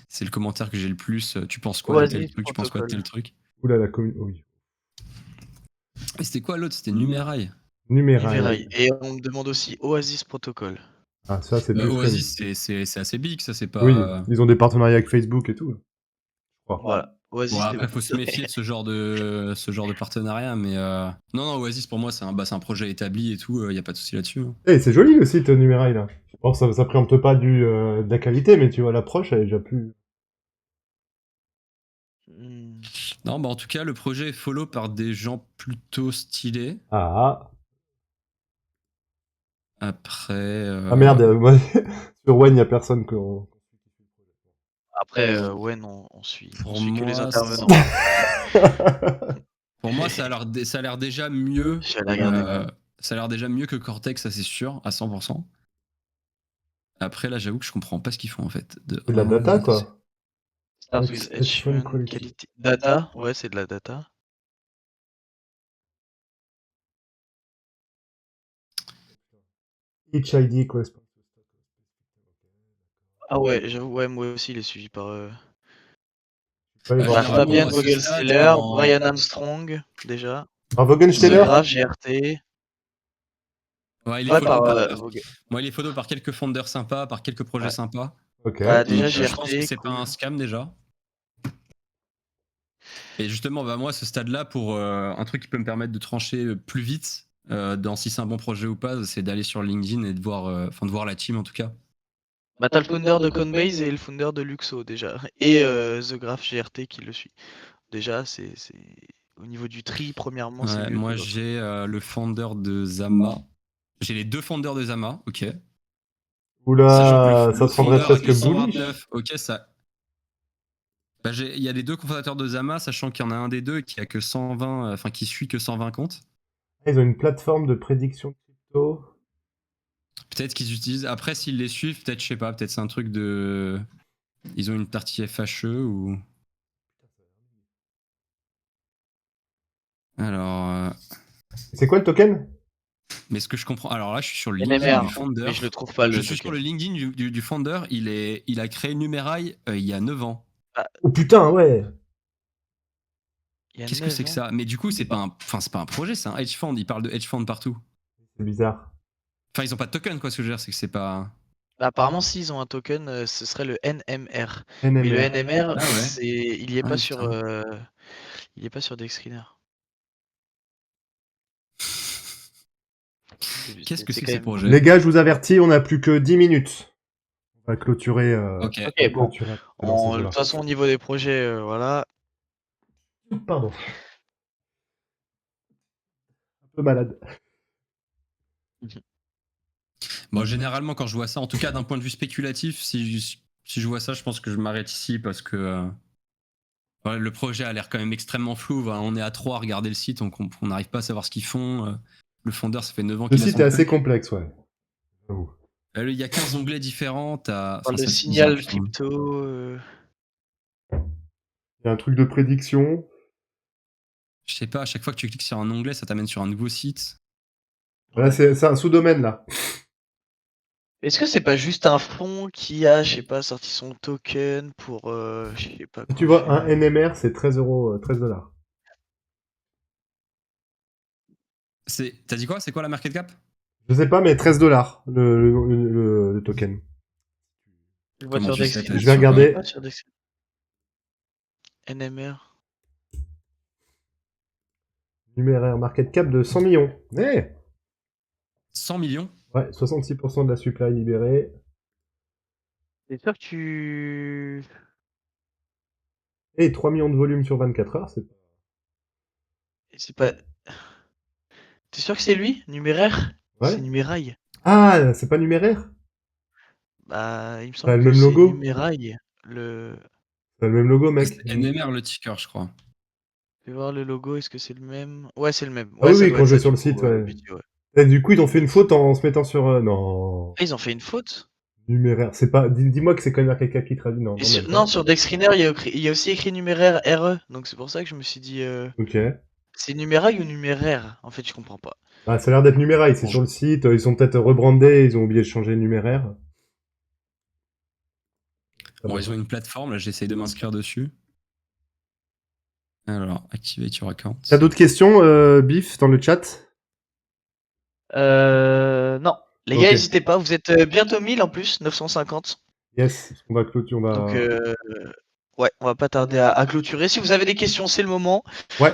c'est le commentaire que j'ai le plus. Tu penses quoi de tel truc? Tu penses quoi de tel truc? Oula, la commune. Oui. Et c'était quoi l'autre? C'était Numérail. Numérail. Et on me demande aussi Oasis Protocol. Ah, ça, c'est plus Oasis, c'est assez big, ça, c'est pas. Oui, ils ont des partenariats avec Facebook et tout. Je crois. Voilà. Oasis. Bon, après, faut se méfier de ce genre de partenariat, mais non, Oasis pour moi, c'est un projet établi et tout, y a pas de souci là-dessus. Hein. Eh, c'est joli le site Numérail là. Bon, ça préempte pas de la qualité, mais tu vois, l'approche, elle est déjà plus. Non, bah en tout cas, le projet est follow par des gens plutôt stylés. Ah. Après. Ah merde, moi, sur Wen, y a personne que. Après, ouais, non, on suit que les moi, intervenants. Pour moi, ça a l'air déjà mieux. Ça a l'air déjà mieux que Cortex, ça c'est sûr, à 100%. Après, là, j'avoue que je comprends pas ce qu'ils font en fait. C'est de la data, quoi. Start with H1, quality. Data, ouais, c'est de la data. Each ID correspond. Ah ouais, j'avoue, ouais, moi aussi, il est suivi par. Voilà, Fabien Vogelsteller, Brian Armstrong, déjà. Vogelsteller Graf, GRT. Ouais, il est photo par quelques founders sympas, par quelques projets sympas. Ok. Déjà, je pense que c'est pas un scam déjà. Et justement, bah, moi, à ce stade-là, pour un truc qui peut me permettre de trancher plus vite dans si c'est un bon projet ou pas, c'est d'aller sur LinkedIn et de voir la team en tout cas. Bah, t'as le founder de Coinbase et le founder de Luxo déjà. Et The Graph GRT qui le suit. Déjà, c'est au niveau du tri, premièrement, c'est mieux. Moi, j'ai le founder de Zama. J'ai les 2 fondeurs de Zama, ok. Oula, Sachant que ça le se rendrait fondeur presque est bullish. 129, ok, ça. Bah, il y a les 2 cofondateurs de Zama, sachant qu'il y en a un des deux qui a que 120, enfin qui suit que 120 comptes. Ils ont une plateforme de prédiction crypto. Peut-être qu'ils utilisent. Après, s'ils les suivent, peut-être, je sais pas, peut-être c'est un truc de. Ils ont une partie FHE ou. Alors. C'est quoi le token? Mais ce que je comprends. Alors là, je suis sur le NMR, LinkedIn du founder. mais je le trouve pas, le Je suis token. sur le LinkedIn du founder. Il a créé Numerai il y a 9 ans. Oh putain, ouais. Il y a Qu'est-ce que 9 c'est que ans. ça? Mais du coup, c'est pas un projet, c'est un hedge fund. Ils parlent de hedge fund partout. C'est bizarre. Enfin, ils ont pas de token, quoi, ce que je veux dire, c'est que c'est pas. Bah, apparemment, s'ils ont un token, ce serait le NMR. Mais NMR. le NMR, Ah ouais. il y est Ah, pas putain. il y est pas sur Dexscreener. Qu'est-ce que c'est quand que ces même- projets? Les gars, je vous avertis, on a plus que 10 minutes. On va clôturer. Ok. Ok, bon. clôturer dans ces De eaux-là. toute façon, au niveau des projets, voilà. Pardon. Un peu malade. Bon, généralement, quand je vois ça, en tout cas d'un point de vue spéculatif, si je vois ça, je pense que je m'arrête ici parce que ouais, le projet a l'air quand même extrêmement flou. Voilà, on est à 3 à regarder le site, donc on n'arrive pas à savoir ce qu'ils font. Le fondeur, ça fait 9 ans Le qu'il a site son est assez truc. complexe, ouais. J'avoue. Il y a 15 onglets différents. On parle de c'est signal bizarre, je trouve. crypto. Il y a un truc de prédiction. Je sais pas, à chaque fois que tu cliques sur un onglet, ça t'amène sur un nouveau site. Voilà, c'est un sous-domaine là. Est-ce que c'est pas juste un fonds qui a, je sais pas, sorti son token pour, je sais pas Si quoi tu vois faire. un NMR, c'est 13 euros, 13 $. T'as dit quoi? C'est quoi la market cap? Je sais pas, mais 13 $ le token. Je vois Comment sur tu sais? Dexscreener. Je vais regarder. Pas sur Dexscreener. NMR. Numéraire market cap de 100 millions. Eh 100 millions? Ouais, 66% de la supply libérée. C'est sûr que tu. Et 3 millions de volume sur 24 heures, C'est pas. T'es sûr que c'est lui, numéraire? Ouais. C'est Numérail. Ah, c'est pas numéraire? Bah, il me Ça a semble le que même c'est logo? Numérail. Le. Ça a le même logo, mec. C'est NMR le ticker, je crois. Je vais voir le logo, est-ce que c'est le même? Ouais, c'est le même. Ah Ouais, oui, ça oui, doit quand être je vais ça sur du le coup, site, ouais. BT, ouais. Et du coup, ils ont fait une faute en se mettant sur... non. Ah, ils ont fait une faute? Numéraire. C'est pas... Dis-moi que c'est quand même market cap qui traduit. Non, Et non, sur... même Non, pas. sur Dexscreener, il y a aussi écrit numéraire RE, donc c'est pour ça que je me suis dit. Ok. C'est numérail ou numéraire? En fait, je comprends pas. Ah, ça a l'air d'être numéraire. C'est Bon. sur le site. Ils sont peut-être rebrandés. Ils ont oublié de changer le numéraire. Ça Bon, va. ils ont une plateforme, là j'essaye de m'inscrire dessus. Alors, activate your account. T'as d'autres questions, Biff, dans le chat? Non. Les Ok. gars, n'hésitez pas, vous êtes bientôt 1000 en plus, 950. Yes, on va clôturer. Donc, ouais, on va pas tarder à clôturer. Si vous avez des questions, c'est le moment. Ouais.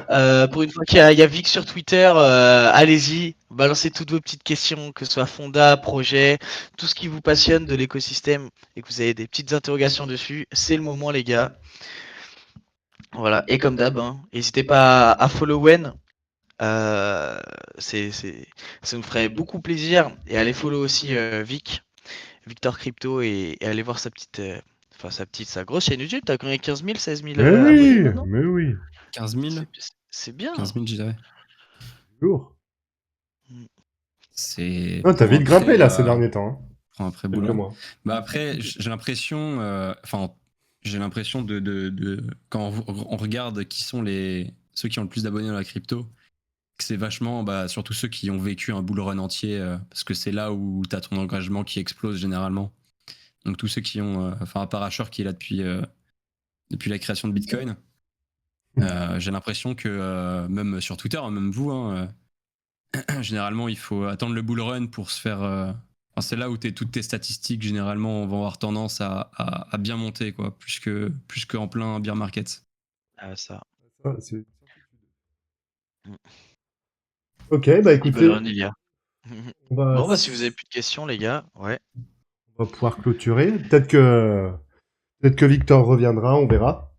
Pour une fois qu'il y a Vic sur Twitter, allez-y, balancez toutes vos petites questions, que ce soit Fonda, projet, tout ce qui vous passionne de l'écosystème et que vous avez des petites interrogations dessus, c'est le moment, les gars. Voilà, et comme d'hab, hein, n'hésitez pas à follow Wen. Ça nous ferait beaucoup plaisir. Et allez follow aussi Vic, Victor Crypto, et allez voir sa petite, sa grosse chaîne YouTube. T'as combien? 15 000, 16 000 Mais abonnés oui, maintenant? mais oui. 15 000? C'est bien. 15 000, je dirais. Lourd. C'est. Ah, t'as pour vite un grimpé prêt, là ces derniers temps. Hein. Pour un prêt Quelques boulot. mois. Bah après, j'ai l'impression. Enfin, j'ai l'impression quand on regarde qui sont ceux qui ont le plus d'abonnés dans la crypto, que c'est vachement, surtout ceux qui ont vécu un bull run entier, parce que c'est là où t'as ton engagement qui explose généralement. Donc tous ceux qui ont, à part Asher qui est là depuis la création de Bitcoin, j'ai l'impression que même sur Twitter, hein, même vous, hein, généralement il faut attendre le bull run pour se faire. C'est là où toutes tes statistiques généralement vont avoir tendance à bien monter, quoi, plus qu'en plein bear market. Ah, ça. Ah, c'est... Ok, bah écoutez, on va... Bon, bah si vous avez plus de questions, les gars, ouais. on va pouvoir clôturer. Peut-être que Victor reviendra, on verra.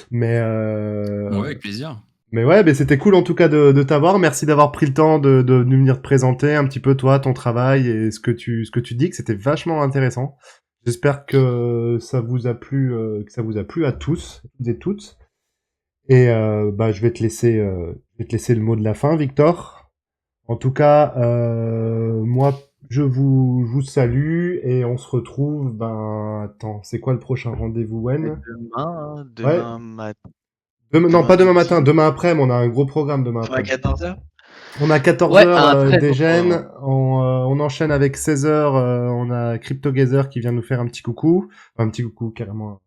Mais Ouais, avec plaisir. Mais ouais, mais c'était cool en tout cas de t'avoir. Merci d'avoir pris le temps de venir te présenter un petit peu toi, ton travail et ce que tu dis, que c'était vachement intéressant. J'espère que ça vous a plu, à tous, toutes et toutes. Et bah, je vais te laisser le mot de la fin, Victor. En tout cas, moi, je vous salue et on se retrouve. Ben, attends, c'est quoi le prochain rendez-vous, Wen? Demain, hein, Ouais. demain matin. Non, Demain pas demain midi. matin, demain après, mais on a un gros programme demain À après. 14h. On a 14 Ouais, heures après, DGN, on enchaîne avec 16 heures, on a CryptoGather qui vient nous faire un petit coucou. Enfin, un petit coucou, carrément.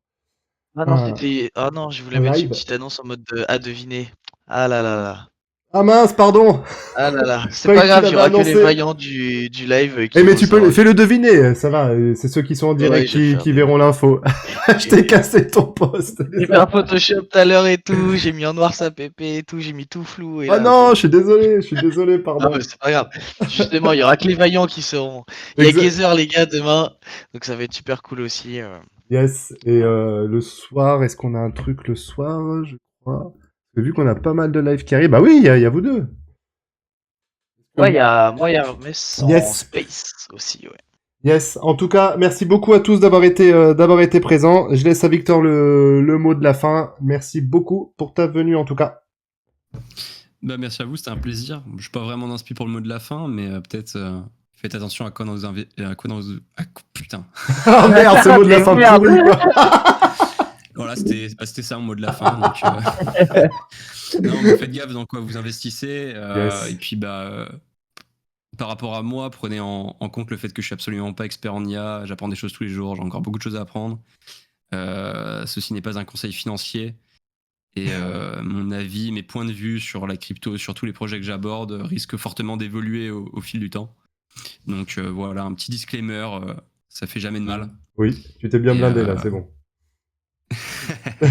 Ah non, Un, c'était. Ah non, je voulais un mettre une live. petite annonce en mode à deviner. Ah là là là. Ah mince, pardon! Ah là là. Je C'est croyais pas que tu grave, il y l'avais aura que les annoncé. vaillants du live Eh qui mais vont le tu peux, savoir. fais-le deviner, ça va, c'est ceux qui sont en Ouais, direct je vais faire qui des- verront l'info. Je t'ai cassé ton poste. J'ai fait un Photoshop tout à l'heure et tout, j'ai mis en noir sa pépé et tout, j'ai mis tout flou et Oh là non, c'est. je suis désolé, Ah pardon. mais c'est pas grave. Justement, il y aura que les vaillants qui seront. Il y a Exa- Gazer les gars demain, donc ça va être super cool aussi. Yes, et Voilà. le soir, est-ce qu'on a un truc le soir, je crois? Parce que vu qu'on a pas mal de live qui arrivent, bah oui, il y a vous deux. Ouais, il y a moi, il y a Hermès en Yes, space aussi, ouais. yes. En tout cas, merci beaucoup à tous d'avoir été présents. Je laisse à Victor le mot de la fin. Merci beaucoup pour ta venue, en tout cas. Bah, merci à vous, c'était un plaisir. Je suis pas vraiment d'inspi pour le mot de la fin, mais peut-être faites attention à quoi dans putain. Ah merde, ce mot de la fin Merde. pourri, quoi. Voilà, c'était ça mon mot de la fin. Donc, non, mais faites gaffe dans quoi vous investissez. Yes. Et puis, par rapport à moi, prenez en compte le fait que je suis absolument pas expert en IA. J'apprends des choses tous les jours. J'ai encore beaucoup de choses à apprendre. Ceci n'est pas un conseil financier. Et mon avis, mes points de vue sur la crypto, sur tous les projets que j'aborde, risquent fortement d'évoluer au fil du temps. Donc voilà, un petit disclaimer, ça fait jamais de mal. Oui, tu t'es bien Et, blindé là, c'est bon.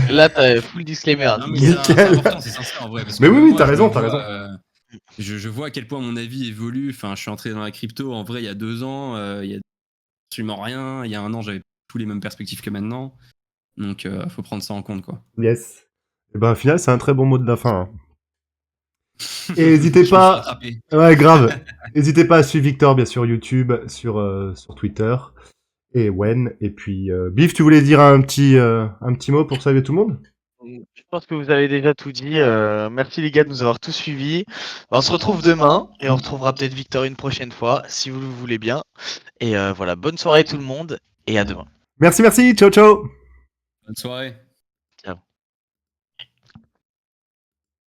Là, t'as full disclaimer. Non, mais Nickel. c'est important, c'est sincère en vrai. Parce Mais que oui, même oui, moi, t'as je raison, me t'as vois, raison. je vois à quel point mon avis évolue. Enfin, je suis entré dans la crypto en vrai il y a 2 ans, il y a absolument rien. Il y a 1 an, j'avais tous les mêmes perspectives que maintenant. Donc, faut prendre ça en compte, quoi. Yes. Et ben, au final, c'est un très bon mot de la fin. Hein. Et Je n'hésitez me suis pas. rattrapé. Ouais, grave. N'hésitez pas à suivre Victor, bien sûr, YouTube, sur Twitter. Et Wen. Et puis, Biff, tu voulais dire un petit mot pour saluer tout le monde? Je pense que vous avez déjà tout dit. Merci les gars de nous avoir tous suivis. On se retrouve demain et on retrouvera peut-être Victor une prochaine fois, si vous le voulez bien. Et voilà, bonne soirée tout le monde et à demain. Merci, merci. Ciao, ciao. Bonne soirée.